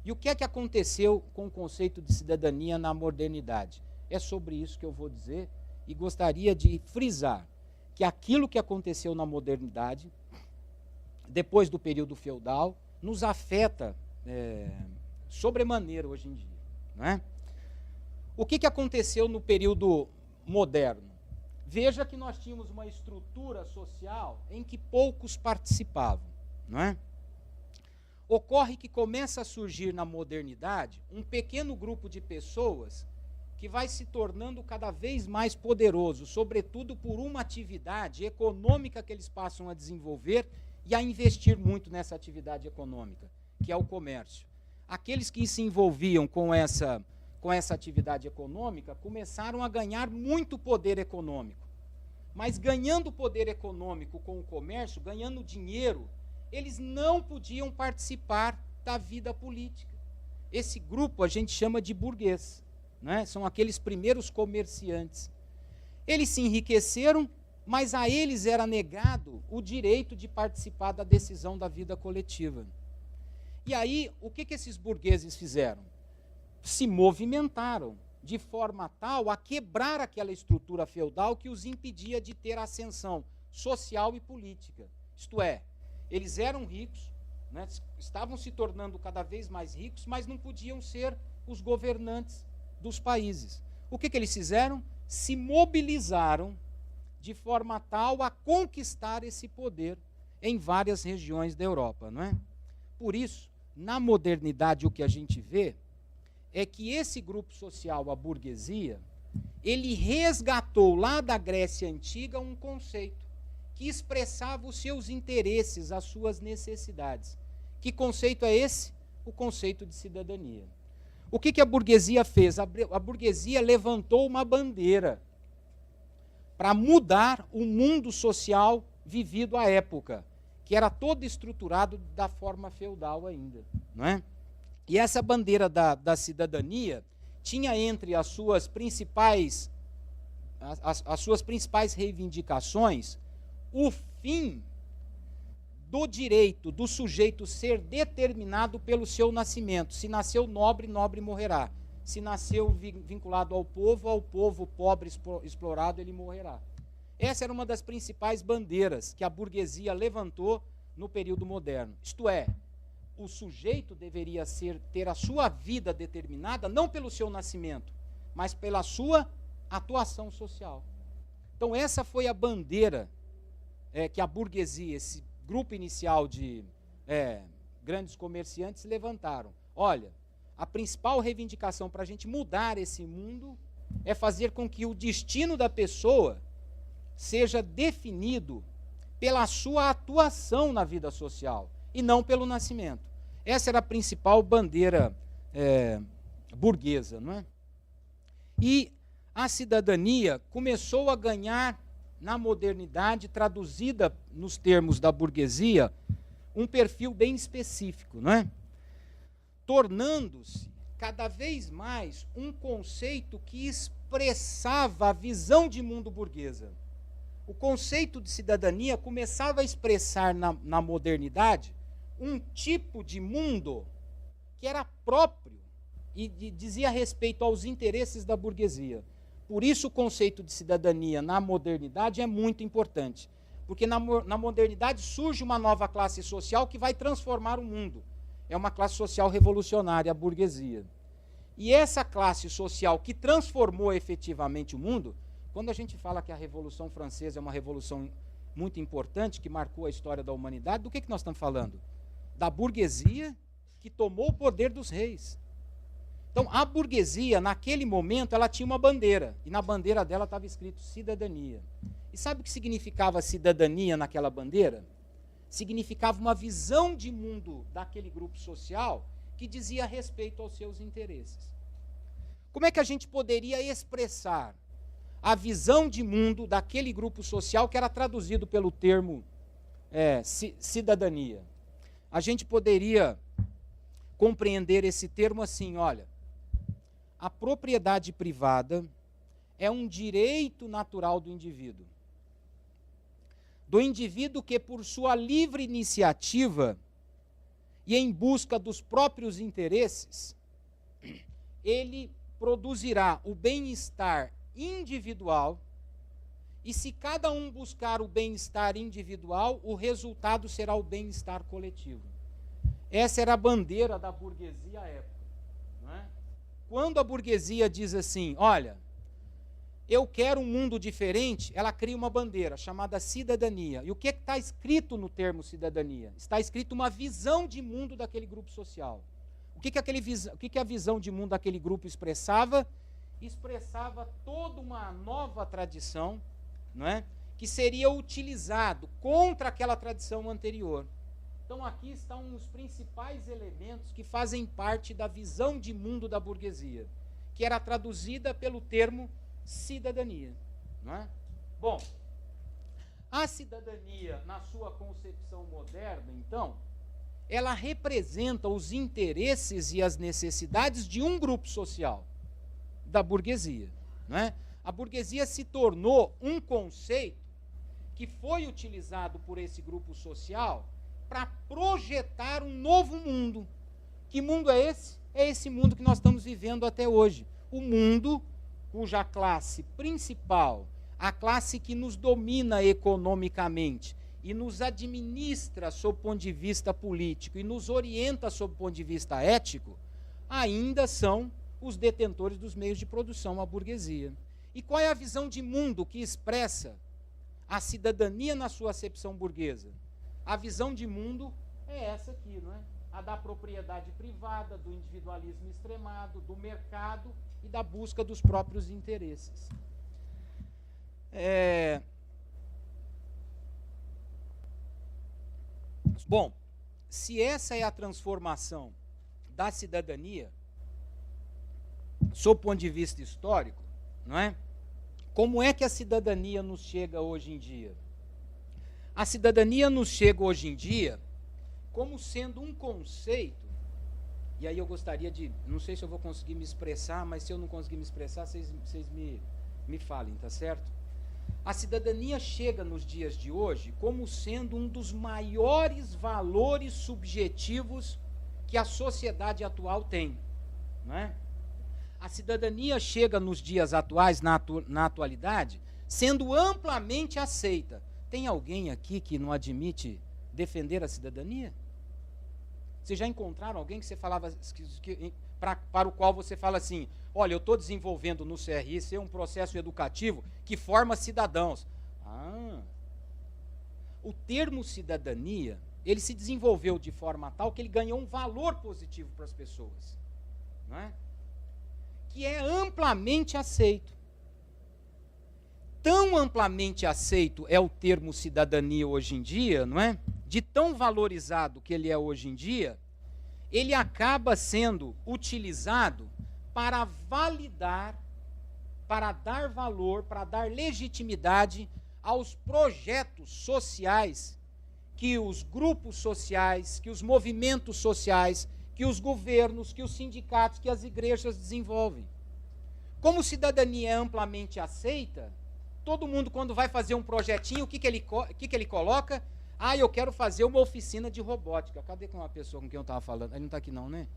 E o que é que aconteceu com o conceito de cidadania na modernidade? É sobre isso que eu vou dizer, e gostaria de frisar que aquilo que aconteceu na modernidade, depois do período feudal, nos afeta sobremaneira hoje em dia. Não é? O que aconteceu no período moderno? Veja que nós tínhamos uma estrutura social em que poucos participavam. Não é? Ocorre que começa a surgir na modernidade um pequeno grupo de pessoas que vai se tornando cada vez mais poderoso, sobretudo por uma atividade econômica que eles passam a desenvolver e a investir muito nessa atividade econômica, que é o comércio. Aqueles que se envolviam com essa atividade econômica começaram a ganhar muito poder econômico. Mas ganhando poder econômico com o comércio, ganhando dinheiro, eles não podiam participar da vida política. Esse grupo a gente chama de burguês, né? São aqueles primeiros comerciantes. Eles se enriqueceram, mas a eles era negado o direito de participar da decisão da vida coletiva. E aí, o que esses burgueses fizeram? Se movimentaram de forma tal a quebrar aquela estrutura feudal que os impedia de ter ascensão social e política. Isto é, eles eram ricos, né, estavam se tornando cada vez mais ricos, mas não podiam ser os governantes dos países. O que eles fizeram? Se mobilizaram de forma tal a conquistar esse poder em várias regiões da Europa, não é? Por isso, na modernidade, o que a gente vê é que esse grupo social, a burguesia, ele resgatou lá da Grécia Antiga um conceito que expressava os seus interesses, as suas necessidades. Que conceito é esse? O conceito de cidadania. O que a burguesia fez? A burguesia levantou uma bandeira para mudar o mundo social vivido à época, que era todo estruturado da forma feudal ainda, não é? E essa bandeira da cidadania tinha entre as suas principais reivindicações o fim do direito do sujeito ser determinado pelo seu nascimento. Se nasceu nobre, nobre morrerá. Se nasceu vinculado ao povo pobre explorado, ele morrerá. Essa era uma das principais bandeiras que a burguesia levantou no período moderno. Isto é, o sujeito deveria ter a sua vida determinada, não pelo seu nascimento, mas pela sua atuação social. Então, essa foi a bandeira que a burguesia, esse grupo inicial de grandes comerciantes, levantaram. Olha, a principal reivindicação para a gente mudar esse mundo é fazer com que o destino da pessoa seja definido pela sua atuação na vida social e não pelo nascimento. Essa era a principal bandeira burguesa, não é? E a cidadania começou a ganhar, na modernidade, traduzida nos termos da burguesia, um perfil bem específico, não é? Tornando-se cada vez mais um conceito que expressava a visão de mundo burguesa. O conceito de cidadania começava a expressar na modernidade um tipo de mundo que era próprio e dizia respeito aos interesses da burguesia. Por isso o conceito de cidadania na modernidade é muito importante, porque na modernidade surge uma nova classe social que vai transformar o mundo. É uma classe social revolucionária, a burguesia. E essa classe social que transformou efetivamente o mundo, quando a gente fala que a Revolução Francesa é uma revolução muito importante, que marcou a história da humanidade, do que nós estamos falando? Da burguesia que tomou o poder dos reis. Então, a burguesia, naquele momento, ela tinha uma bandeira, e na bandeira dela estava escrito cidadania. E sabe o que significava cidadania naquela bandeira? Significava uma visão de mundo daquele grupo social que dizia respeito aos seus interesses. Como é que a gente poderia expressar a visão de mundo daquele grupo social que era traduzido pelo termo cidadania. A gente poderia compreender esse termo assim, olha, a propriedade privada é um direito natural do indivíduo. Do indivíduo que, por sua livre iniciativa e em busca dos próprios interesses, ele produzirá o bem-estar individual, e se cada um buscar o bem-estar individual, o resultado será o bem-estar coletivo. Essa era a bandeira da burguesia à época. Não é? Quando a burguesia diz assim, olha, eu quero um mundo diferente, ela cria uma bandeira chamada cidadania. E o que está escrito no termo cidadania? Está escrito uma visão de mundo daquele grupo social. O que a visão de mundo daquele grupo expressava? Expressava toda uma nova tradição, não é? Que seria utilizado contra aquela tradição anterior. Então aqui estão os principais elementos que fazem parte da visão de mundo da burguesia, que era traduzida pelo termo cidadania, não é? Bom, a cidadania, na sua concepção moderna, então, ela representa os interesses e as necessidades de um grupo social, da burguesia, não é? A burguesia se tornou um conceito que foi utilizado por esse grupo social para projetar um novo mundo. Que mundo é esse? É esse mundo que nós estamos vivendo até hoje. O mundo cuja classe principal, a classe que nos domina economicamente e nos administra sob o ponto de vista político e nos orienta sob o ponto de vista ético, ainda são os detentores dos meios de produção, a burguesia. E qual é a visão de mundo que expressa a cidadania na sua acepção burguesa? A visão de mundo é essa aqui, não é? A da propriedade privada, do individualismo extremado, do mercado e da busca dos próprios interesses. Bom, se essa é a transformação da cidadania, sob o ponto de vista histórico, não é? Como é que a cidadania nos chega hoje em dia? A cidadania nos chega hoje em dia como sendo um conceito, e aí eu gostaria de, não sei se eu vou conseguir me expressar, mas se eu não conseguir me expressar, vocês me falem, tá certo? A cidadania chega nos dias de hoje como sendo um dos maiores valores subjetivos que a sociedade atual tem, não é? A cidadania chega nos dias atuais, na atualidade, sendo amplamente aceita. Tem alguém aqui que não admite defender a cidadania? Vocês já encontraram alguém que você falava, para o qual você fala assim, olha, eu estou desenvolvendo no CRC um processo educativo que forma cidadãos. O termo cidadania, ele se desenvolveu de forma tal que ele ganhou um valor positivo para as pessoas, não é? Que é amplamente aceito. Tão amplamente aceito é o termo cidadania hoje em dia, não é? De tão valorizado que ele é hoje em dia, ele acaba sendo utilizado para validar, para dar valor, para dar legitimidade aos projetos sociais que os grupos sociais, que os movimentos sociais, que os governos, que os sindicatos, que as igrejas desenvolvem. Como cidadania é amplamente aceita, todo mundo, quando vai fazer um projetinho, o que ele coloca? Eu quero fazer uma oficina de robótica. Cadê uma pessoa com quem eu estava falando? Ele não está aqui não, né?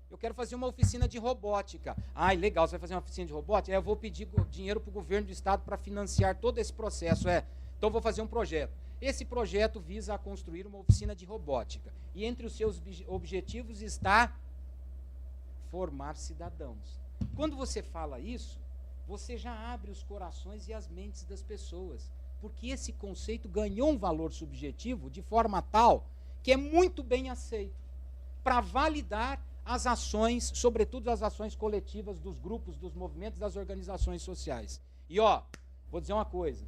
Eu quero fazer uma oficina de robótica. Legal, você vai fazer uma oficina de robótica? Eu vou pedir dinheiro para o governo do estado para financiar todo esse processo. Então, vou fazer um projeto. Esse projeto visa a construir uma oficina de robótica. E entre os seus objetivos está formar cidadãos. Quando você fala isso, você já abre os corações e as mentes das pessoas, porque esse conceito ganhou um valor subjetivo de forma tal que é muito bem aceito para validar as ações, sobretudo as ações coletivas dos grupos, dos movimentos, das organizações sociais. E vou dizer uma coisa,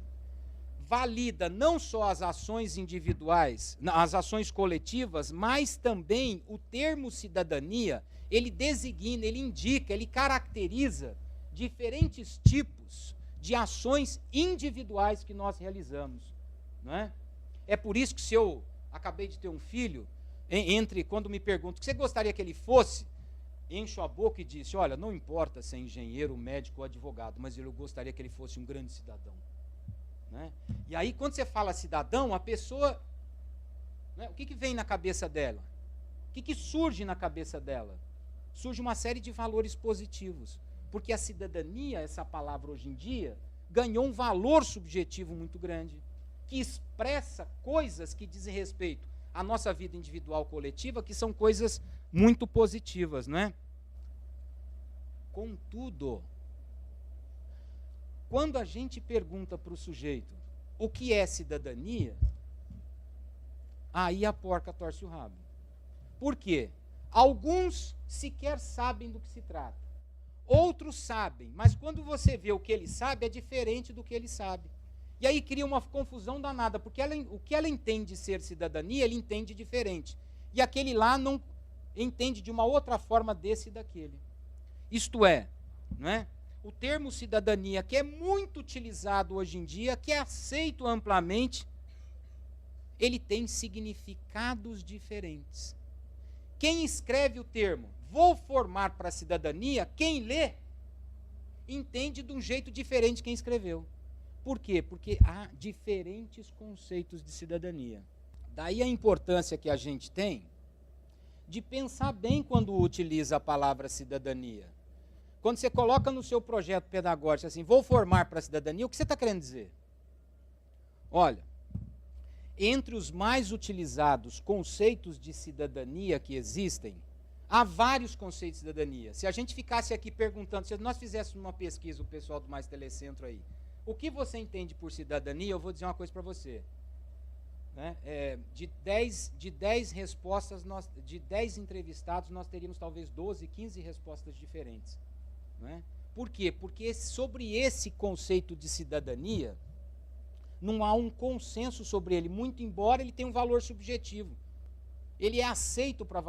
valida não só as ações individuais, as ações coletivas, mas também o termo cidadania, ele designa, ele indica, ele caracteriza diferentes tipos de ações individuais que nós realizamos, não é? É por isso que se eu acabei de ter um filho, quando me perguntam o que você gostaria que ele fosse, encho a boca e disse, olha, não importa se é engenheiro, médico ou advogado, mas eu gostaria que ele fosse um grande cidadão. Né? E aí, quando você fala cidadão, a pessoa, né, o que vem na cabeça dela? O que surge na cabeça dela? Surge uma série de valores positivos, porque a cidadania, essa palavra hoje em dia, ganhou um valor subjetivo muito grande, que expressa coisas que dizem respeito à nossa vida individual coletiva, que são coisas muito positivas, não é? Contudo, quando a gente pergunta para o sujeito o que é cidadania, aí a porca torce o rabo. Por quê? Alguns sequer sabem do que se trata. Outros sabem, mas quando você vê o que ele sabe, é diferente do que ele sabe. E aí cria uma confusão danada, porque o que ela entende ser cidadania, ele entende diferente. E aquele lá não entende de uma outra forma desse e daquele. Isto é, não é? O termo cidadania, que é muito utilizado hoje em dia, que é aceito amplamente, ele tem significados diferentes. Quem escreve o termo, vou formar para a cidadania, quem lê, entende de um jeito diferente de quem escreveu. Por quê? Porque há diferentes conceitos de cidadania. Daí a importância que a gente tem de pensar bem quando utiliza a palavra cidadania. Quando você coloca no seu projeto pedagógico assim, vou formar para a cidadania, o que você está querendo dizer? Olha, entre os mais utilizados conceitos de cidadania que existem, há vários conceitos de cidadania. Se a gente ficasse aqui perguntando, se nós fizéssemos uma pesquisa, o pessoal do Mais Telecentro aí, o que você entende por cidadania, eu vou dizer uma coisa para você. Né? De 10 respostas, de 10 entrevistados, nós teríamos talvez 12, 15 respostas diferentes. Né? Por quê? Porque sobre esse conceito de cidadania, não há um consenso sobre ele, muito embora ele tenha um valor subjetivo. Ele é aceito para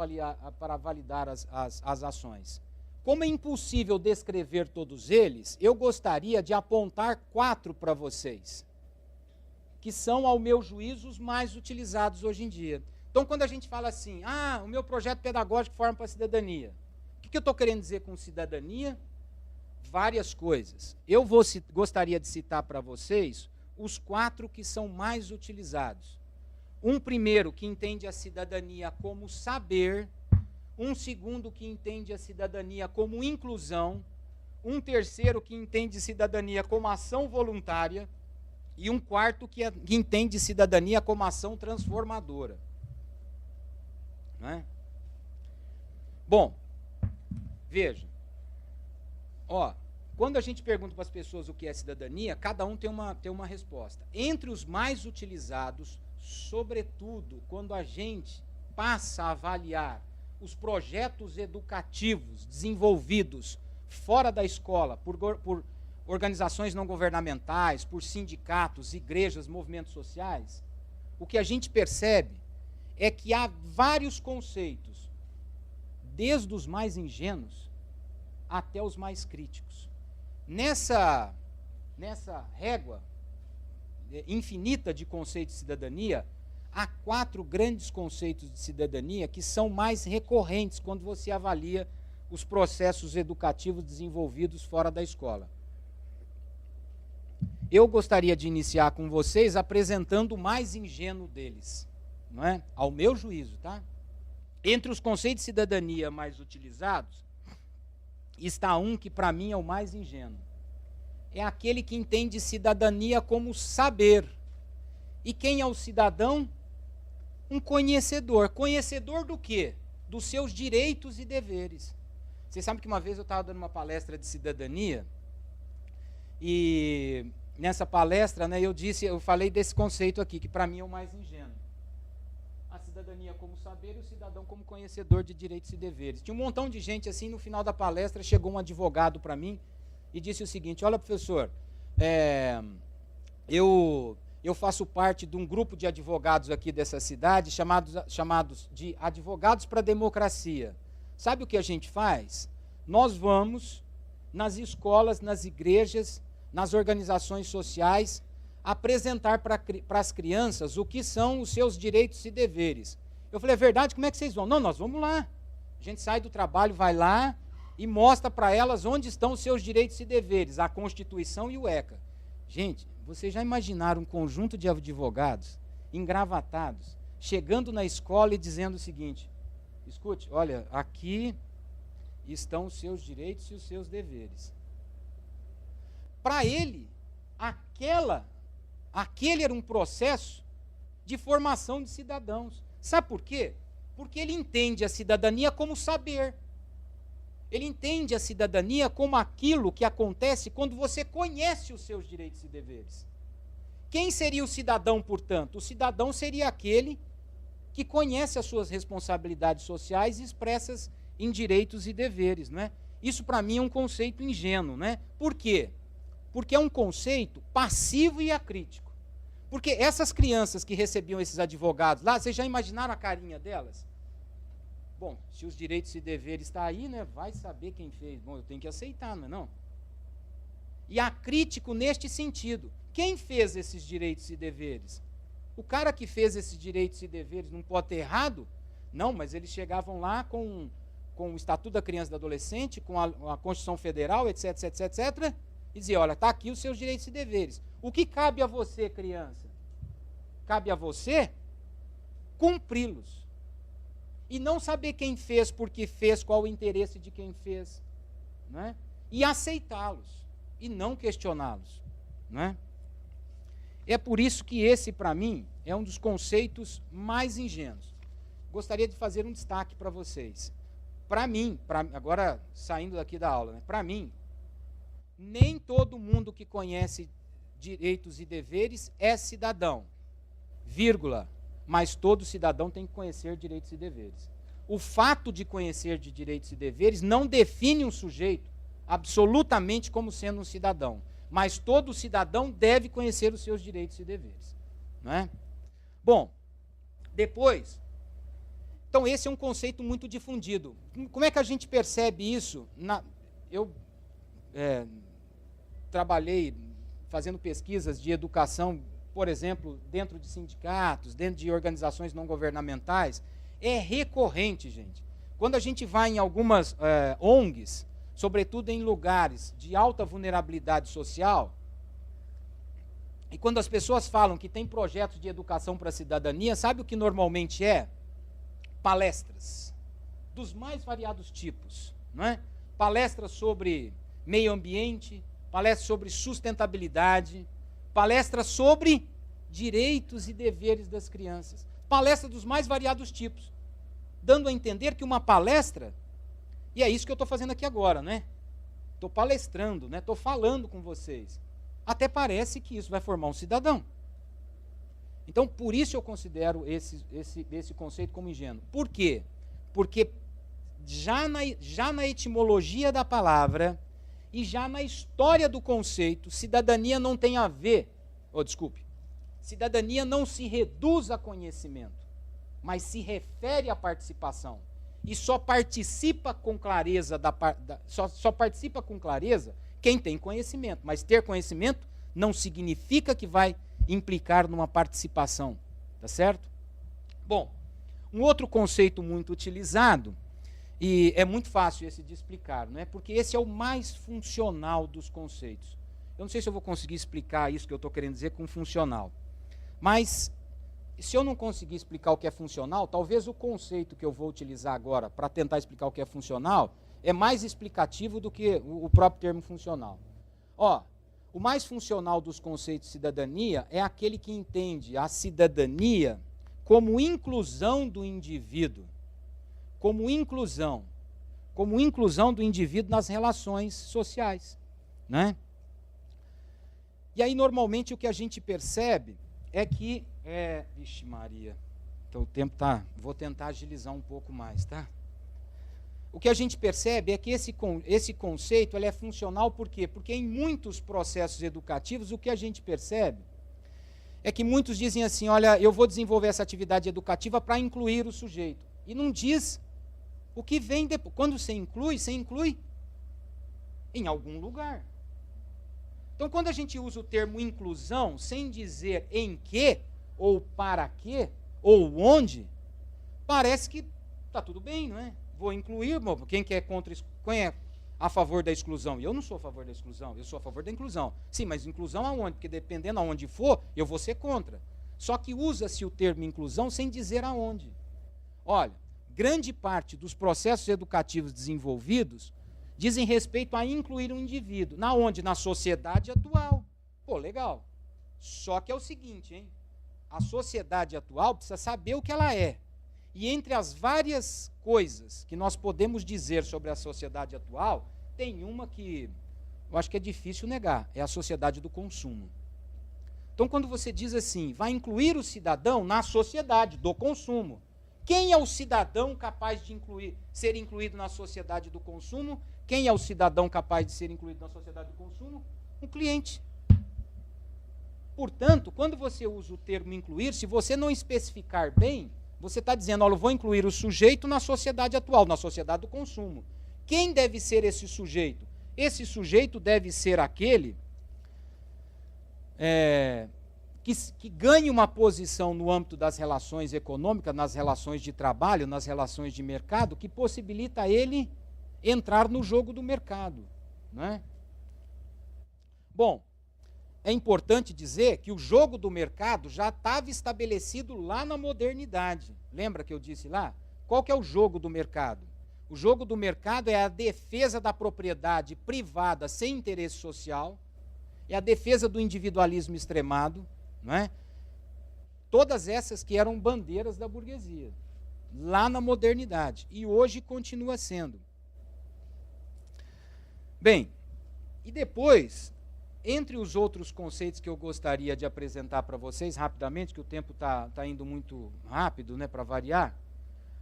validar as ações. Como é impossível descrever todos eles, eu gostaria de apontar 4 para vocês, que são, ao meu juízo, os mais utilizados hoje em dia. Então, quando a gente fala assim, o meu projeto pedagógico forma para a cidadania, o que eu estou querendo dizer com cidadania? Várias coisas. Eu gostaria de citar para vocês os 4 que são mais utilizados. Um primeiro que entende a cidadania como saber, um segundo que entende a cidadania como inclusão, um terceiro que entende cidadania como ação voluntária e um quarto que entende cidadania como ação transformadora. Não é? Bom, veja, quando a gente pergunta para as pessoas o que é cidadania, cada um tem uma resposta. Entre os mais utilizados, sobretudo quando a gente passa a avaliar os projetos educativos desenvolvidos fora da escola, por organizações não governamentais, por sindicatos, igrejas, movimentos sociais, o que a gente percebe é que há vários conceitos, desde os mais ingênuos até os mais críticos. Nessa régua infinita de conceitos de cidadania, há 4 grandes conceitos de cidadania que são mais recorrentes quando você avalia os processos educativos desenvolvidos fora da escola. Eu gostaria de iniciar com vocês apresentando o mais ingênuo deles, não é? Ao meu juízo, tá? Entre os conceitos de cidadania mais utilizados, está um que para mim é o mais ingênuo. É aquele que entende cidadania como saber. E quem é o cidadão? Um conhecedor. Conhecedor do quê? Dos seus direitos e deveres. Vocês sabem que uma vez eu estava dando uma palestra de cidadania e nessa palestra, né, eu falei desse conceito aqui, que para mim é o mais ingênuo. A cidadania como saber e o cidadão como conhecedor de direitos e deveres. Tinha um montão de gente assim, no final da palestra chegou um advogado para mim e disse o seguinte: olha, professor, eu faço parte de um grupo de advogados aqui dessa cidade, chamados de Advogados para a Democracia. Sabe o que a gente faz? Nós vamos nas escolas, nas igrejas, nas organizações sociais, apresentar para as crianças o que são os seus direitos e deveres. Eu falei, é verdade? Como é que vocês vão? Não, nós vamos lá. A gente sai do trabalho, vai lá e mostra para elas onde estão os seus direitos e deveres, a Constituição e o ECA. Gente, vocês já imaginaram um conjunto de advogados engravatados, chegando na escola e dizendo o seguinte, escute, olha, aqui estão os seus direitos e os seus deveres. Para ele, aquele era um processo de formação de cidadãos. Sabe por quê? Porque ele entende a cidadania como saber. Ele entende a cidadania como aquilo que acontece quando você conhece os seus direitos e deveres. Quem seria o cidadão, portanto? O cidadão seria aquele que conhece as suas responsabilidades sociais expressas em direitos e deveres, não é? Isso, para mim, é um conceito ingênuo, não é? Por quê? Porque é um conceito passivo e acrítico. Porque essas crianças que recebiam esses advogados lá, vocês já imaginaram a carinha delas? Bom, se os direitos e deveres estão aí, né, vai saber quem fez. Bom, eu tenho que aceitar, não é não? E acrítico neste sentido. Quem fez esses direitos e deveres? O cara que fez esses direitos e deveres não pode ter errado? Não, mas eles chegavam lá com o Estatuto da Criança e do Adolescente, com a Constituição Federal, etc, etc, etc, e diziam, olha, está aqui os seus direitos e deveres. O que cabe a você, criança? Cabe a você cumpri-los. E não saber quem fez, por que fez, qual o interesse de quem fez. Não é? E aceitá-los. E não questioná-los. Não é? É por isso que esse, para mim, é um dos conceitos mais ingênuos. Gostaria de fazer um destaque para vocês. Para mim, agora saindo daqui da aula, né? Para mim, nem todo mundo que conhece direitos e deveres é cidadão, vírgula, mas todo cidadão tem que conhecer direitos e deveres. O fato de conhecer de direitos e deveres não define um sujeito absolutamente como sendo um cidadão, mas todo cidadão deve conhecer os seus direitos e deveres. Não é? Bom, depois, então esse é um conceito muito difundido. Como é que a gente percebe isso? Eu trabalhei fazendo pesquisas de educação, por exemplo, dentro de sindicatos, dentro de organizações não governamentais, é recorrente, gente. Quando a gente vai em algumas ONGs, sobretudo em lugares de alta vulnerabilidade social, e quando as pessoas falam que tem projetos de educação para a cidadania, sabe o que normalmente é? Palestras, dos mais variados tipos, não é? Palestras sobre meio ambiente, palestras sobre sustentabilidade, palestras sobre direitos e deveres das crianças, palestras dos mais variados tipos, dando a entender que uma palestra, e é isso que eu estou fazendo aqui agora, né? Estou palestrando, né? Estou falando com vocês. Até parece que isso vai formar um cidadão. Então, por isso eu considero esse conceito como ingênuo. Por quê? Porque já na etimologia da palavra e já na história do conceito, cidadania não tem a ver, cidadania não se reduz a conhecimento, mas se refere à participação. E só participa com clareza, só participa com clareza quem tem conhecimento. Mas ter conhecimento não significa que vai implicar numa participação. Tá certo? Bom, um outro conceito muito utilizado, e é muito fácil esse de explicar, não é? Porque esse é o mais funcional dos conceitos. Eu não sei se eu vou conseguir explicar isso que eu estou querendo dizer com funcional. Mas, se eu não conseguir explicar o que é funcional, talvez o conceito que eu vou utilizar agora para tentar explicar o que é funcional é mais explicativo do que o próprio termo funcional. Ó, o mais funcional dos conceitos de cidadania é aquele que entende a cidadania como inclusão do indivíduo, como inclusão do indivíduo nas relações sociais, né? E aí, normalmente, o que a gente percebe é que... Vixe Maria, então o tempo tá... Vou tentar agilizar um pouco mais, tá? O que a gente percebe é que esse conceito ele é funcional por quê? Porque em muitos processos educativos, o que a gente percebe é que muitos dizem assim, olha, eu vou desenvolver essa atividade educativa para incluir o sujeito. E não diz o que vem depois. Quando você inclui em algum lugar. Então, quando a gente usa o termo inclusão, sem dizer em que, ou para quê, ou onde, parece que está tudo bem, não é? Vou incluir, quem é a favor da exclusão? Eu não sou a favor da exclusão, eu sou a favor da inclusão. Sim, mas inclusão aonde? Porque dependendo aonde for, eu vou ser contra. Só que usa-se o termo inclusão sem dizer aonde. Olha, grande parte dos processos educativos desenvolvidos dizem respeito a incluir um indivíduo. Na onde? Na sociedade atual. Pô, legal. Só que é o seguinte, hein? A sociedade atual precisa saber o que ela é. E entre as várias coisas que nós podemos dizer sobre a sociedade atual, tem uma que eu acho que é difícil negar, é a sociedade do consumo. Então, quando você diz assim, vai incluir o cidadão na sociedade do consumo, quem é o cidadão capaz de ser incluído na sociedade do consumo? Quem é o cidadão capaz de ser incluído na sociedade do consumo? O cliente. Portanto, quando você usa o termo incluir, se você não especificar bem, você está dizendo, olha, eu vou incluir o sujeito na sociedade atual, na sociedade do consumo. Quem deve ser esse sujeito? Esse sujeito deve ser aquele que ganhe uma posição no âmbito das relações econômicas, nas relações de trabalho, nas relações de mercado, que possibilita ele entrar no jogo do mercado, né? Bom, é importante dizer que o jogo do mercado já estava estabelecido lá na modernidade. Lembra que eu disse lá? Qual que é o jogo do mercado? O jogo do mercado é a defesa da propriedade privada sem interesse social, é a defesa do individualismo extremado, não é? Todas essas que eram bandeiras da burguesia, lá na modernidade, e hoje continua sendo. Bem, e depois, entre os outros conceitos que eu gostaria de apresentar para vocês rapidamente, que o tempo está indo muito rápido, né, para variar,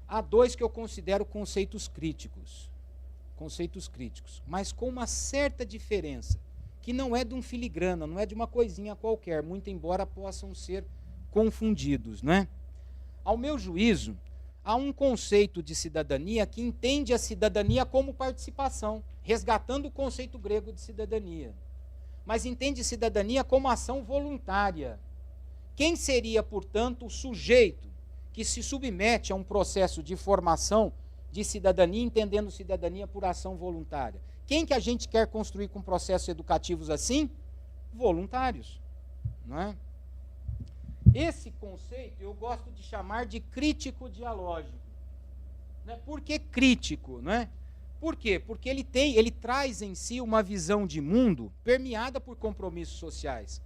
há dois que eu considero conceitos críticos, mas com uma certa diferença, que não é de um filigrana, não é de uma coisinha qualquer, muito embora possam ser confundidos, né? Ao meu juízo, há um conceito de cidadania que entende a cidadania como participação, resgatando o conceito grego de cidadania, mas entende cidadania como ação voluntária. Quem seria, portanto, o sujeito que se submete a um processo de formação de cidadania, entendendo cidadania por ação voluntária? Quem que a gente quer construir com processos educativos assim? Voluntários, não é? Esse conceito eu gosto de chamar de crítico dialógico. Né? Por que crítico? Né? Por quê? Porque ele traz em si uma visão de mundo permeada por compromissos sociais.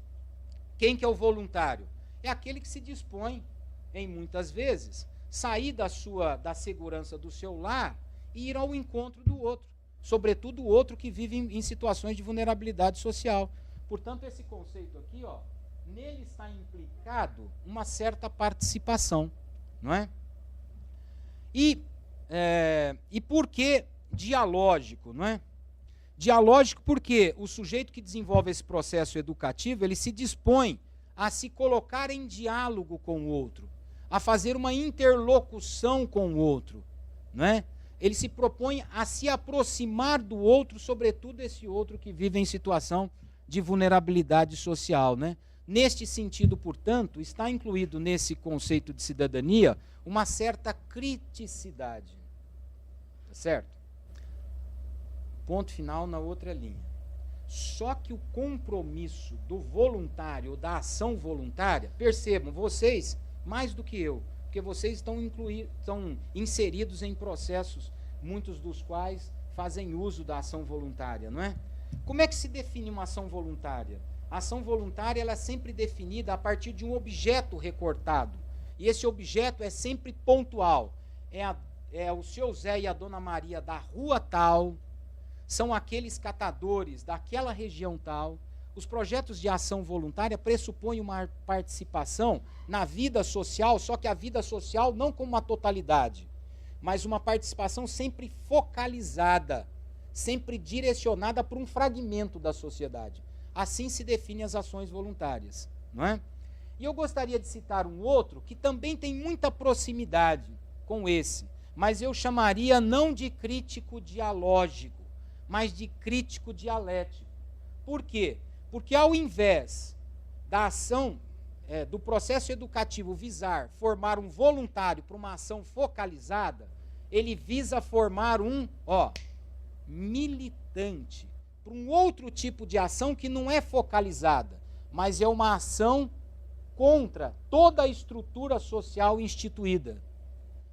Quem que é o voluntário? É aquele que se dispõe, em muitas vezes, sair da segurança do seu lar e ir ao encontro do outro, sobretudo o outro que vive em situações de vulnerabilidade social. Portanto, esse conceito aqui, ó, nele está implicado uma certa participação, não é? E por que dialógico, não é? Dialógico porque o sujeito que desenvolve esse processo educativo, ele se dispõe a se colocar em diálogo com o outro, a fazer uma interlocução com o outro, não é? Ele se propõe a se aproximar do outro, sobretudo esse outro que vive em situação de vulnerabilidade social, né? Neste sentido, portanto, está incluído nesse conceito de cidadania uma certa criticidade. Tá certo? Ponto final na outra linha. Só que o compromisso do voluntário, ou da ação voluntária, percebam, vocês, mais do que eu, porque vocês estão inseridos em processos, muitos dos quais fazem uso da ação voluntária, não é? Como é que se define uma ação voluntária? A ação voluntária ela é sempre definida a partir de um objeto recortado. E esse objeto é sempre pontual. É o seu Zé e a Dona Maria da rua tal, são aqueles catadores daquela região tal. Os projetos de ação voluntária pressupõem uma participação na vida social, só que a vida social não como uma totalidade, mas uma participação sempre focalizada, sempre direcionada para um fragmento da sociedade. Assim se definem as ações voluntárias, não é? E eu gostaria de citar um outro que também tem muita proximidade com esse, mas eu chamaria não de crítico dialógico, mas de crítico dialético. Por quê? Porque ao invés da ação, do processo educativo visar formar um voluntário para uma ação focalizada, ele visa formar um militante para um outro tipo de ação que não é focalizada, mas é uma ação contra toda a estrutura social instituída.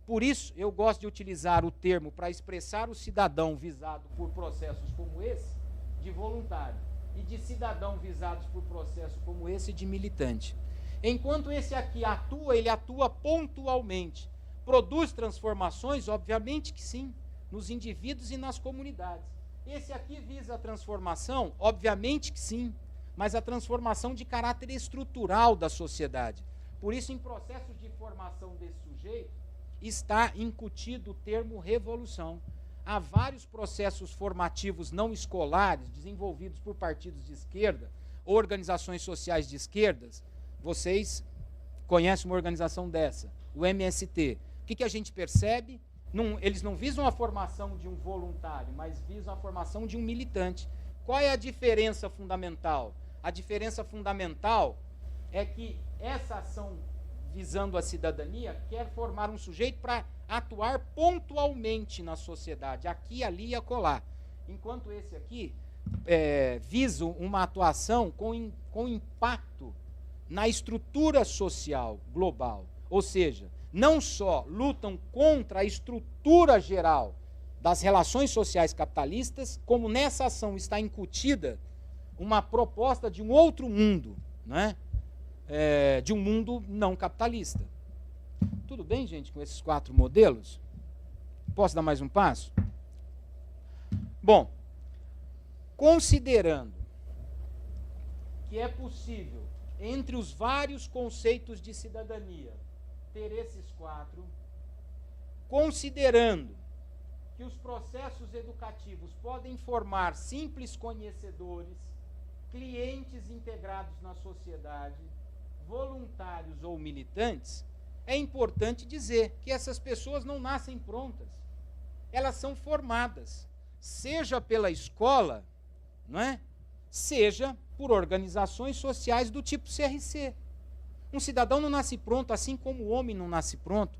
Por isso, eu gosto de utilizar o termo para expressar o cidadão visado por processos como esse, de voluntário, e de cidadão visados por processos como esse, de militante. Enquanto esse aqui atua, ele atua pontualmente. Produz transformações? Obviamente que sim, nos indivíduos e nas comunidades. Esse aqui visa a transformação? Obviamente que sim, mas a transformação de caráter estrutural da sociedade. Por isso, em processos de formação desse sujeito, está incutido o termo revolução. Há vários processos formativos não escolares desenvolvidos por partidos de esquerda, organizações sociais de esquerdas. Vocês conhecem uma organização dessa, o MST. O que a gente percebe? Eles não visam a formação de um voluntário, mas visam a formação de um militante. Qual é a diferença fundamental? A diferença fundamental é que essa ação visando a cidadania quer formar um sujeito para atuar pontualmente na sociedade, aqui, ali e acolá. Enquanto esse aqui visa uma atuação com impacto na estrutura social global. Ou seja, não só lutam contra a estrutura geral das relações sociais capitalistas, como nessa ação está incutida uma proposta de um outro mundo, né? De um mundo não capitalista. Tudo bem, gente, com esses 4 modelos? Posso dar mais um passo? Bom, considerando que é possível, entre os vários conceitos de cidadania, ter esses 4, considerando que os processos educativos podem formar simples conhecedores, clientes integrados na sociedade, voluntários ou militantes, é importante dizer que essas pessoas não nascem prontas. Elas são formadas, seja pela escola, não é? Seja por organizações sociais do tipo CRC. Um cidadão não nasce pronto, assim como o homem não nasce pronto.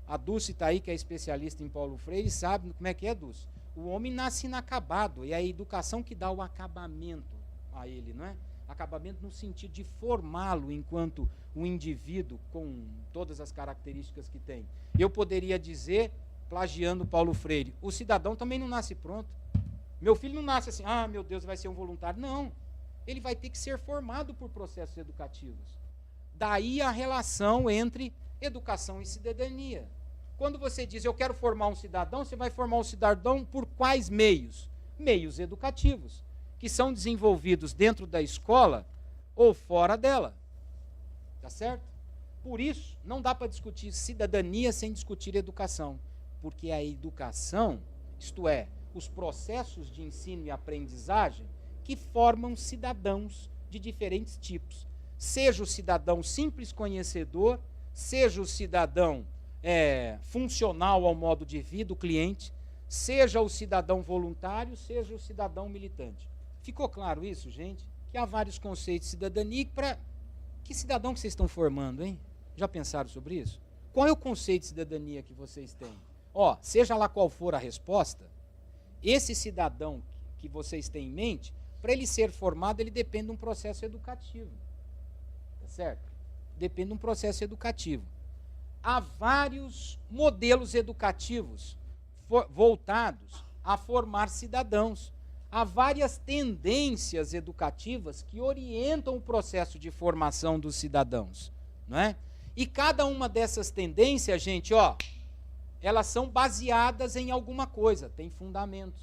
A Dulce está aí, que é especialista em Paulo Freire, sabe como é que é, Dulce? O homem nasce inacabado, e é a educação que dá o acabamento a ele, não é? Acabamento no sentido de formá-lo enquanto um indivíduo com todas as características que tem. Eu poderia dizer, plagiando Paulo Freire, o cidadão também não nasce pronto. Meu filho não nasce assim, meu Deus, vai ser um voluntário. Não, ele vai ter que ser formado por processos educativos. Daí a relação entre educação e cidadania. Quando você diz, eu quero formar um cidadão, você vai formar um cidadão por quais meios? Meios educativos, que são desenvolvidos dentro da escola ou fora dela. Tá certo? Por isso, não dá para discutir cidadania sem discutir educação, porque a educação, isto é, os processos de ensino e aprendizagem, que formam cidadãos de diferentes tipos. Seja o cidadão simples conhecedor, seja o cidadão funcional ao modo de vida, o cliente, seja o cidadão voluntário, seja o cidadão militante. Ficou claro isso, gente? Que há vários conceitos de cidadania. Que cidadão que vocês estão formando, hein? Já pensaram sobre isso? Qual é o conceito de cidadania que vocês têm? Seja lá qual for a resposta, esse cidadão que vocês têm em mente, para ele ser formado, ele depende de um processo educativo. Tá certo? Depende de um processo educativo. Há vários modelos educativos voltados a formar cidadãos. Há várias tendências educativas que orientam o processo de formação dos cidadãos, não é? E cada uma dessas tendências, gente, elas são baseadas em alguma coisa, tem fundamentos.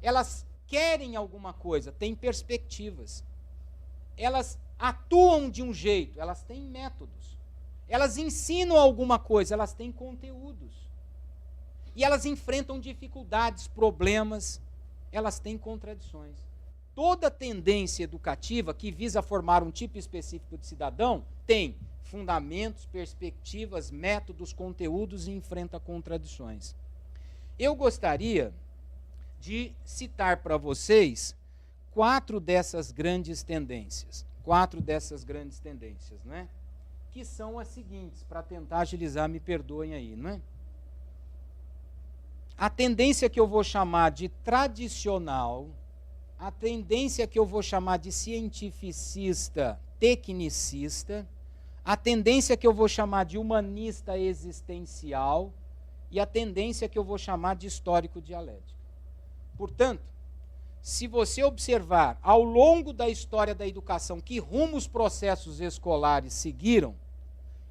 Elas querem alguma coisa, têm perspectivas. Elas atuam de um jeito, elas têm métodos. Elas ensinam alguma coisa, elas têm conteúdos. E elas enfrentam dificuldades, problemas, elas têm contradições. Toda tendência educativa que visa formar um tipo específico de cidadão tem fundamentos, perspectivas, métodos, conteúdos e enfrenta contradições. Eu gostaria de citar para vocês quatro dessas grandes tendências. Né? Que são as seguintes, para tentar agilizar, me perdoem aí, não é? A tendência que eu vou chamar de tradicional, a tendência que eu vou chamar de cientificista, tecnicista, a tendência que eu vou chamar de humanista existencial e a tendência que eu vou chamar de histórico dialético. Portanto, se você observar ao longo da história da educação que rumo os processos escolares seguiram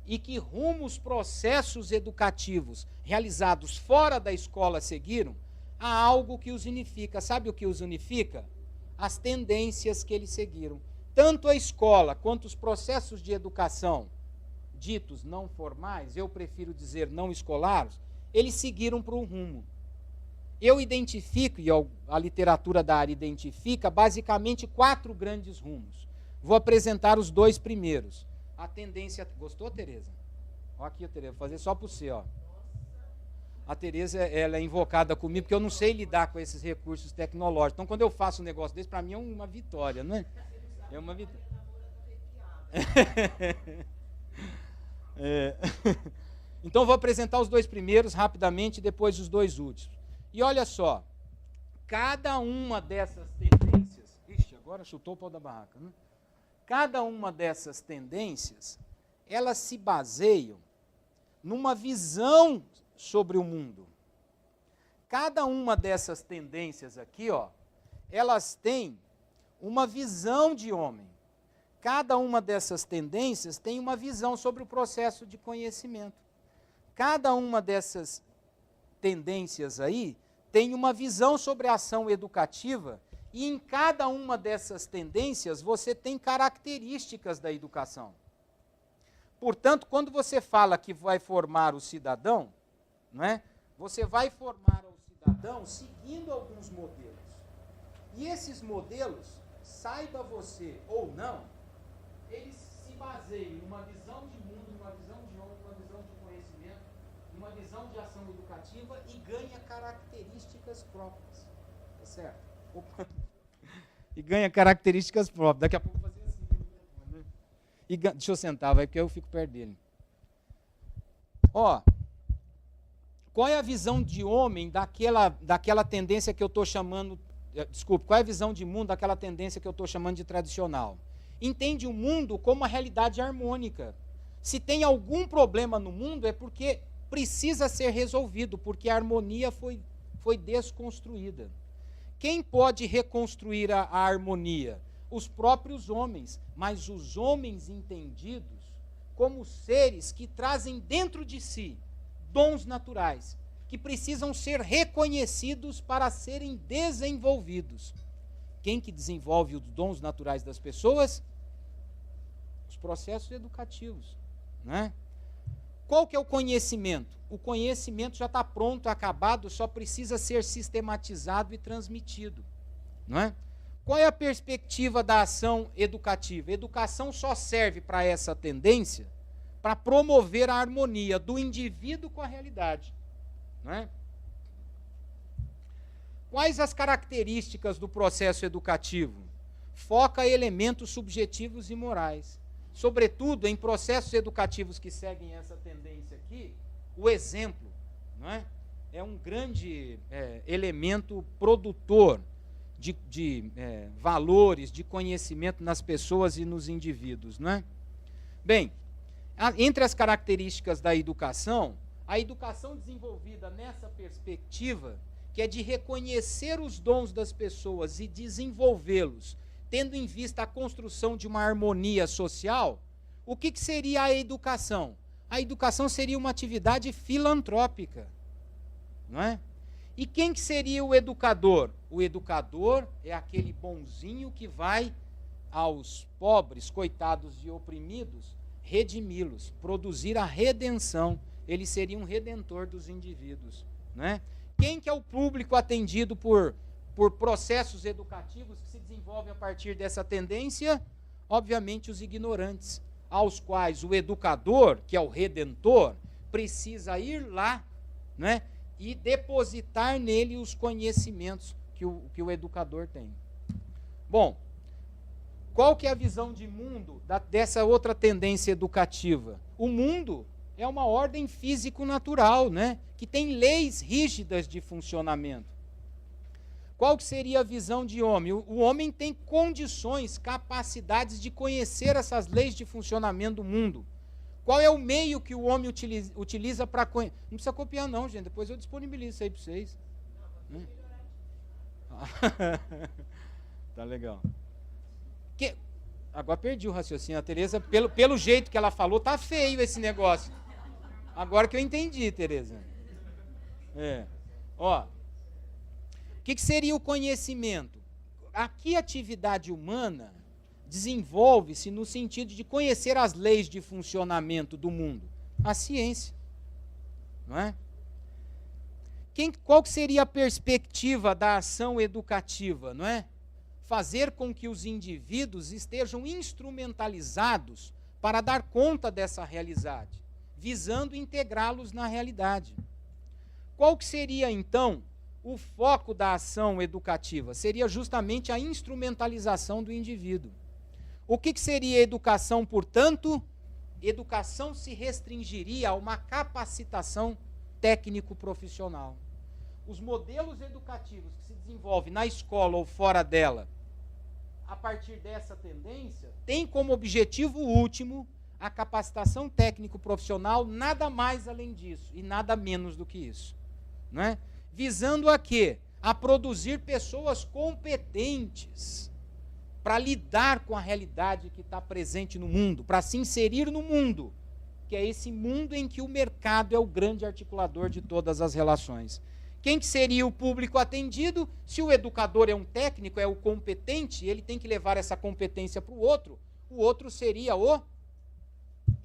e que rumo os processos educativos realizados fora da escola seguiram, há algo que os unifica. Sabe o que os unifica? As tendências que eles seguiram. Tanto a escola quanto os processos de educação ditos não formais, eu prefiro dizer não escolares, eles seguiram para um rumo. Eu identifico, e a literatura da área identifica, basicamente 4 grandes rumos. Vou apresentar os 2 primeiros. A tendência... Gostou, Tereza? Olha aqui, Tereza, vou fazer só para você, ó. A Tereza, ela é invocada comigo, porque eu não sei lidar com esses recursos tecnológicos. Então, quando eu faço um negócio desse, para mim é uma vitória, não é? É uma vitória. Então, vou apresentar os 2 primeiros rapidamente, e depois os 2 últimos. E olha só, cada uma dessas tendências... Ixi, agora chutou o pau da barraca, né? Cada uma dessas tendências, elas se baseiam numa visão sobre o mundo. Cada uma dessas tendências aqui, ó, elas têm uma visão de homem. Cada uma dessas tendências tem uma visão sobre o processo de conhecimento. Cada uma dessas tendências aí tem uma visão sobre a ação educativa e em cada uma dessas tendências você tem características da educação. Portanto, quando você fala que vai formar o cidadão, não é? Você vai formar o cidadão seguindo alguns modelos. E esses modelos, saiba você ou não, eles se baseiam em uma visão de mundo, uma visão de homem, uma visão de conhecimento, uma visão de ação educativa e ganha características próprias. Tá certo? Opa. E ganha características próprias. Daqui a pouco eu vou fazer assim. Né? E deixa eu sentar, vai, porque eu fico perto dele. Ó, qual é a visão de homem daquela tendência que eu estou chamando... Desculpe, qual é a visão de mundo daquela tendência que eu estou chamando de tradicional? Entende o mundo como uma realidade harmônica. Se tem algum problema no mundo é porque precisa ser resolvido, porque a harmonia foi desconstruída. Quem pode reconstruir a harmonia? Os próprios homens, mas os homens entendidos como seres que trazem dentro de si dons naturais, que precisam ser reconhecidos para serem desenvolvidos. Quem que desenvolve os dons naturais das pessoas? Os processos educativos, né? Qual que é o conhecimento? O conhecimento já está pronto, acabado, só precisa ser sistematizado e transmitido, não é? Qual é a perspectiva da ação educativa? A educação só serve para essa tendência, para promover a harmonia do indivíduo com a realidade, não é? Quais as características do processo educativo? Foca elementos subjetivos e morais. Sobretudo, em processos educativos que seguem essa tendência aqui, o exemplo, não é? É um grande elemento produtor de valores, de conhecimento nas pessoas e nos indivíduos, não é? Bem, entre as características da educação, a educação desenvolvida nessa perspectiva, que é de reconhecer os dons das pessoas e desenvolvê-los, tendo em vista a construção de uma harmonia social, o que seria a educação? A educação seria uma atividade filantrópica, não é? E quem que seria o educador? O educador é aquele bonzinho que vai aos pobres, coitados e oprimidos, redimi-los, produzir a redenção. Ele seria um redentor dos indivíduos, não é? Quem que é o público atendido por processos educativos que se desenvolvem a partir dessa tendência? Obviamente os ignorantes, aos quais o educador, que é o redentor, precisa ir lá, né, e depositar nele os conhecimentos que o educador tem. Bom, qual que é a visão de mundo dessa outra tendência educativa? O mundo é uma ordem físico-natural, né? Que tem leis rígidas de funcionamento. Qual que seria a visão de homem? O homem tem condições, capacidades de conhecer essas leis de funcionamento do mundo. Qual é o meio que o homem utiliza para conhecer? Não precisa copiar não, gente, depois eu disponibilizo isso aí para vocês. Tá legal. Agora perdi o raciocínio. A Tereza, pelo jeito que ela falou, tá feio esse negócio. Agora que eu entendi, Tereza. Ó, o que seria o conhecimento? A que atividade humana desenvolve-se no sentido de conhecer as leis de funcionamento do mundo? A ciência, não é? Qual seria a perspectiva da ação educativa, não é? Fazer com que os indivíduos estejam instrumentalizados para dar conta dessa realidade, visando integrá-los na realidade. Qual que seria, então, o foco da ação educativa? Seria justamente a instrumentalização do indivíduo. O que seria educação, portanto? Educação se restringiria a uma capacitação técnico-profissional. Os modelos educativos que se desenvolvem na escola ou fora dela, a partir dessa tendência, têm como objetivo último a capacitação técnico-profissional, nada mais além disso e nada menos do que isso, não é? Visando a quê? A produzir pessoas competentes para lidar com a realidade que está presente no mundo, para se inserir no mundo, que é esse mundo em que o mercado é o grande articulador de todas as relações. Quem que seria o público atendido? Se o educador é um técnico, é o competente, ele tem que levar essa competência para o outro seria o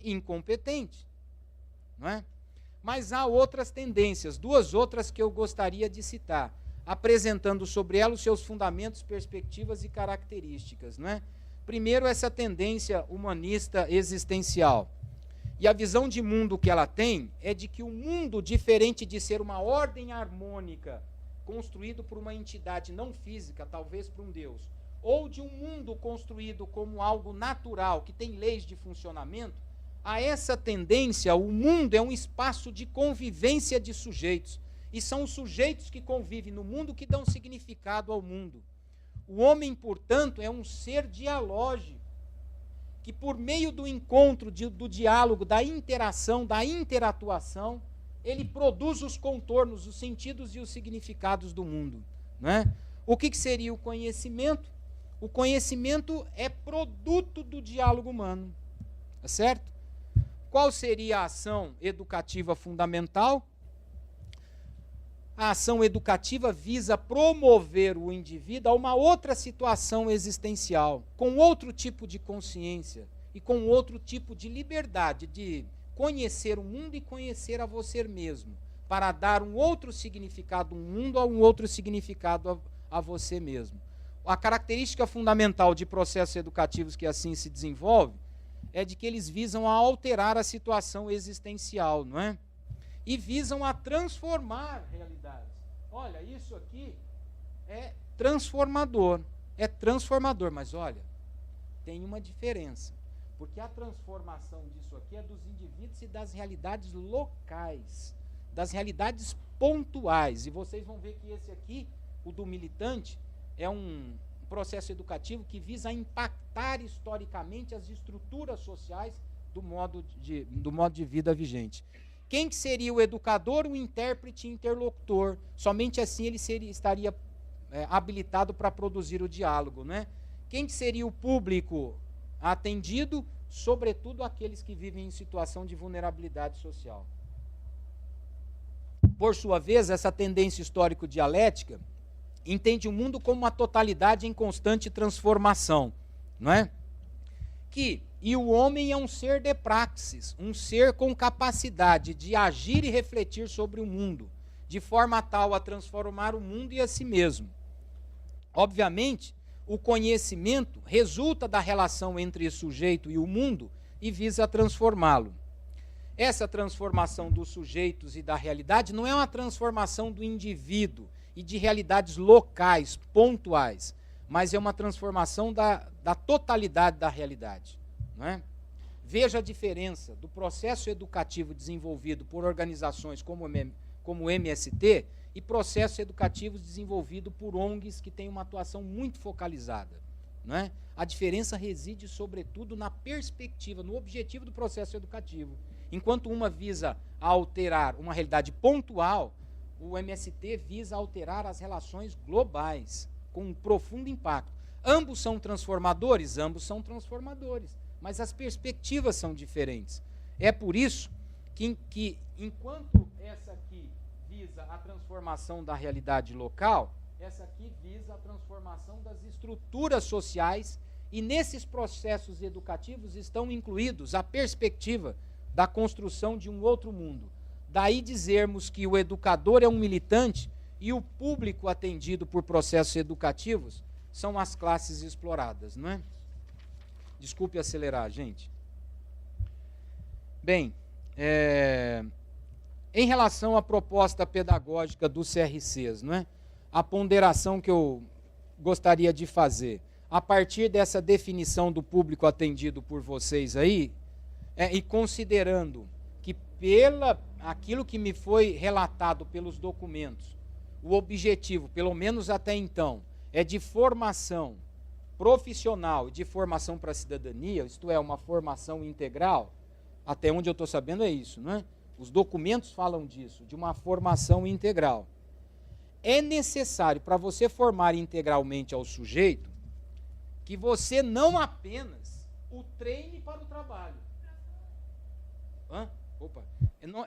incompetente, não é? Mas há outras tendências, duas outras que eu gostaria de citar, apresentando sobre ela os seus fundamentos, perspectivas e características, não é? Primeiro, essa tendência humanista existencial. E a visão de mundo que ela tem é de que o mundo, diferente de ser uma ordem harmônica, construído por uma entidade não física, talvez por um Deus, ou de um mundo construído como algo natural, que tem leis de funcionamento, a essa tendência, o mundo é um espaço de convivência de sujeitos. E são os sujeitos que convivem no mundo que dão significado ao mundo. O homem, portanto, é um ser dialógico, que por meio do encontro, do diálogo, da interação, da interatuação, ele produz os contornos, os sentidos e os significados do mundo, não é? O que seria o conhecimento? O conhecimento é produto do diálogo humano, tá certo? Qual seria a ação educativa fundamental? A ação educativa visa promover o indivíduo a uma outra situação existencial, com outro tipo de consciência e com outro tipo de liberdade de conhecer o mundo e conhecer a você mesmo, para dar um outro significado ao mundo, a um outro significado a você mesmo. A característica fundamental de processos educativos que assim se desenvolvem é de que eles visam a alterar a situação existencial, não é? E visam a transformar realidades. Olha, isso aqui é transformador, mas olha, tem uma diferença, porque a transformação disso aqui é dos indivíduos e das realidades locais, das realidades pontuais, e vocês vão ver que esse aqui, o do militante, é um processo educativo que visa impactar historicamente as estruturas sociais do modo de vida vigente. Quem que seria o educador? O intérprete interlocutor. Somente assim ele estaria habilitado para produzir o diálogo, né? Quem que seria o público atendido? Sobretudo aqueles que vivem em situação de vulnerabilidade social. Por sua vez, essa tendência histórico-dialética entende o mundo como uma totalidade em constante transformação, não é? E o homem é um ser de praxis, um ser com capacidade de agir e refletir sobre o mundo, de forma tal a transformar o mundo e a si mesmo. Obviamente, o conhecimento resulta da relação entre o sujeito e o mundo e visa transformá-lo. Essa transformação dos sujeitos e da realidade não é uma transformação do indivíduo e de realidades locais, pontuais, mas é uma transformação da totalidade da realidade. Não é? Veja a diferença do processo educativo desenvolvido por organizações como o MST e processos educativos desenvolvidos por ONGs que têm uma atuação muito focalizada. Não é? A diferença reside, sobretudo, na perspectiva, no objetivo do processo educativo. Enquanto uma visa alterar uma realidade pontual, o MST visa alterar as relações globais, com um profundo impacto. Ambos são transformadores, mas as perspectivas são diferentes. É por isso que enquanto essa aqui visa a transformação da realidade local, essa aqui visa a transformação das estruturas sociais, e nesses processos educativos estão incluídos a perspectiva da construção de um outro mundo. Daí dizermos que o educador é um militante e o público atendido por processos educativos são as classes exploradas, não é? Desculpe acelerar, gente. Bem, em relação à proposta pedagógica dos CRCs, não é? A ponderação que eu gostaria de fazer, a partir dessa definição do público atendido por vocês aí, e considerando que aquilo que me foi relatado pelos documentos, o objetivo, pelo menos até então, é de formação profissional e de formação para a cidadania, isto é, uma formação integral, até onde eu estou sabendo é isso, não é? Os documentos falam disso, de uma formação integral. É necessário, para você formar integralmente ao sujeito, que você não apenas o treine para o trabalho.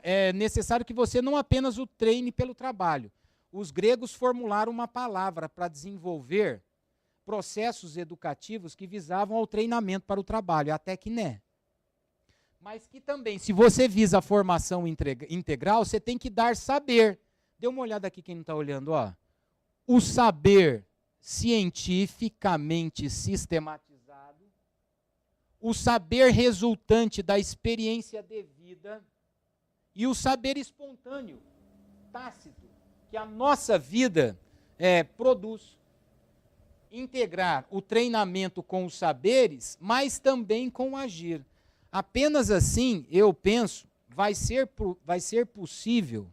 É necessário que você não apenas o treine pelo trabalho. Os gregos formularam uma palavra para desenvolver processos educativos que visavam ao treinamento para o trabalho, a tekné. Mas que também, se você visa a formação integral, você tem que dar saber. Dê uma olhada aqui quem não está olhando, ó. O saber cientificamente sistematizado, o saber resultante da experiência de vida e o saber espontâneo, tácito, que a nossa vida produz. Integrar o treinamento com os saberes, mas também com o agir. Apenas assim, eu penso, vai ser possível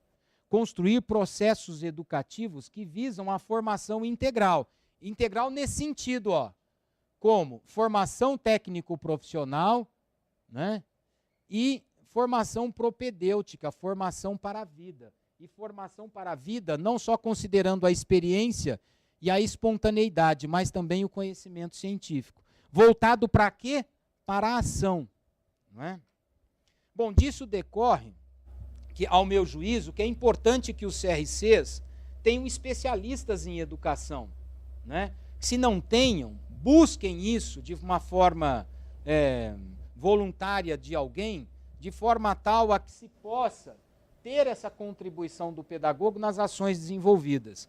construir processos educativos que visam a formação integral. Integral nesse sentido, ó, como formação técnico-profissional, né, e formação propedêutica, formação para a vida. E formação para a vida não só considerando a experiência e a espontaneidade, mas também o conhecimento científico. Voltado para quê? Para a ação. Não é? Bom, disso decorre que, ao meu juízo, que é importante que os CRCs tenham especialistas em educação. Né? Se não tenham, busquem isso de uma forma voluntária de alguém, de forma tal a que se possa ter essa contribuição do pedagogo nas ações desenvolvidas.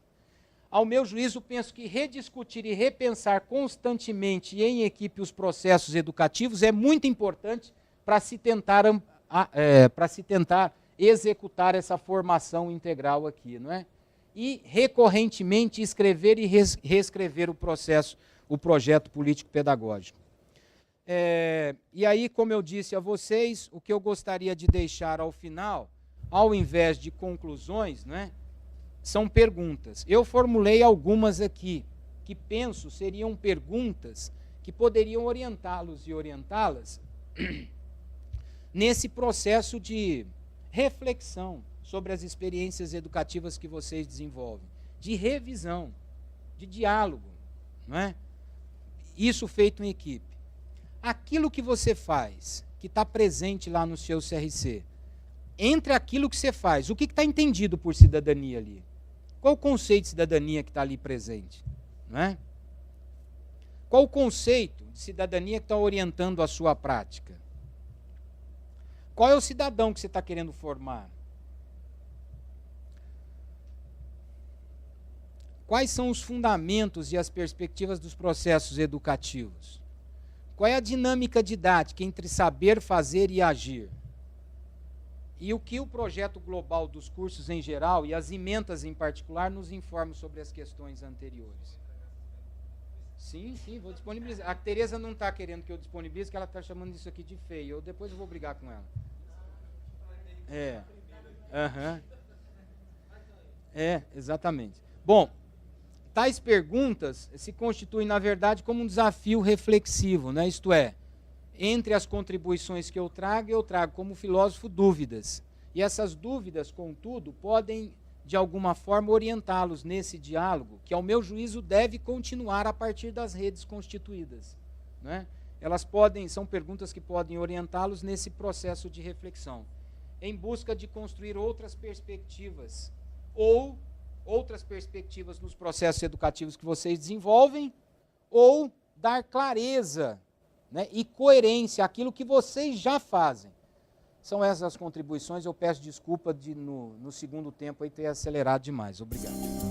Ao meu juízo, penso que rediscutir e repensar constantemente em equipe os processos educativos é muito importante para se tentar executar essa formação integral aqui, não é? E recorrentemente escrever e reescrever o projeto político-pedagógico. E aí, como eu disse a vocês, o que eu gostaria de deixar ao final, ao invés de conclusões, né, são perguntas. Eu formulei algumas aqui, que penso seriam perguntas que poderiam orientá-los e orientá-las nesse processo de reflexão sobre as experiências educativas que vocês desenvolvem, de revisão, de diálogo, não é? Isso feito em equipe. Aquilo que você faz, que está presente lá no seu CRC, entre aquilo que você faz, o que está entendido por cidadania ali? Qual o conceito de cidadania que está ali presente? Não é? Qual o conceito de cidadania que está orientando a sua prática? Qual é o cidadão que você está querendo formar? Quais são os fundamentos e as perspectivas dos processos educativos? Qual é a dinâmica didática entre saber, fazer e agir? E o que o projeto global dos cursos em geral e as ementas em particular nos informam sobre as questões anteriores? Sim, sim, vou disponibilizar. A Tereza não está querendo que eu disponibilize, que ela está chamando isso aqui de feio. Depois eu vou brigar com ela. É. Aham. É, exatamente. Bom, tais perguntas se constituem, na verdade, como um desafio reflexivo, né? Isto é, entre as contribuições que eu trago como filósofo dúvidas. E essas dúvidas, contudo, podem, de alguma forma, orientá-los nesse diálogo, que, ao meu juízo, deve continuar a partir das redes constituídas. Né? São perguntas que podem orientá-los nesse processo de reflexão, em busca de construir outras perspectivas, ou outras perspectivas nos processos educativos que vocês desenvolvem, ou dar clareza, né, e coerência àquilo que vocês já fazem. São essas as contribuições. Eu peço desculpa no segundo tempo aí ter acelerado demais. Obrigado.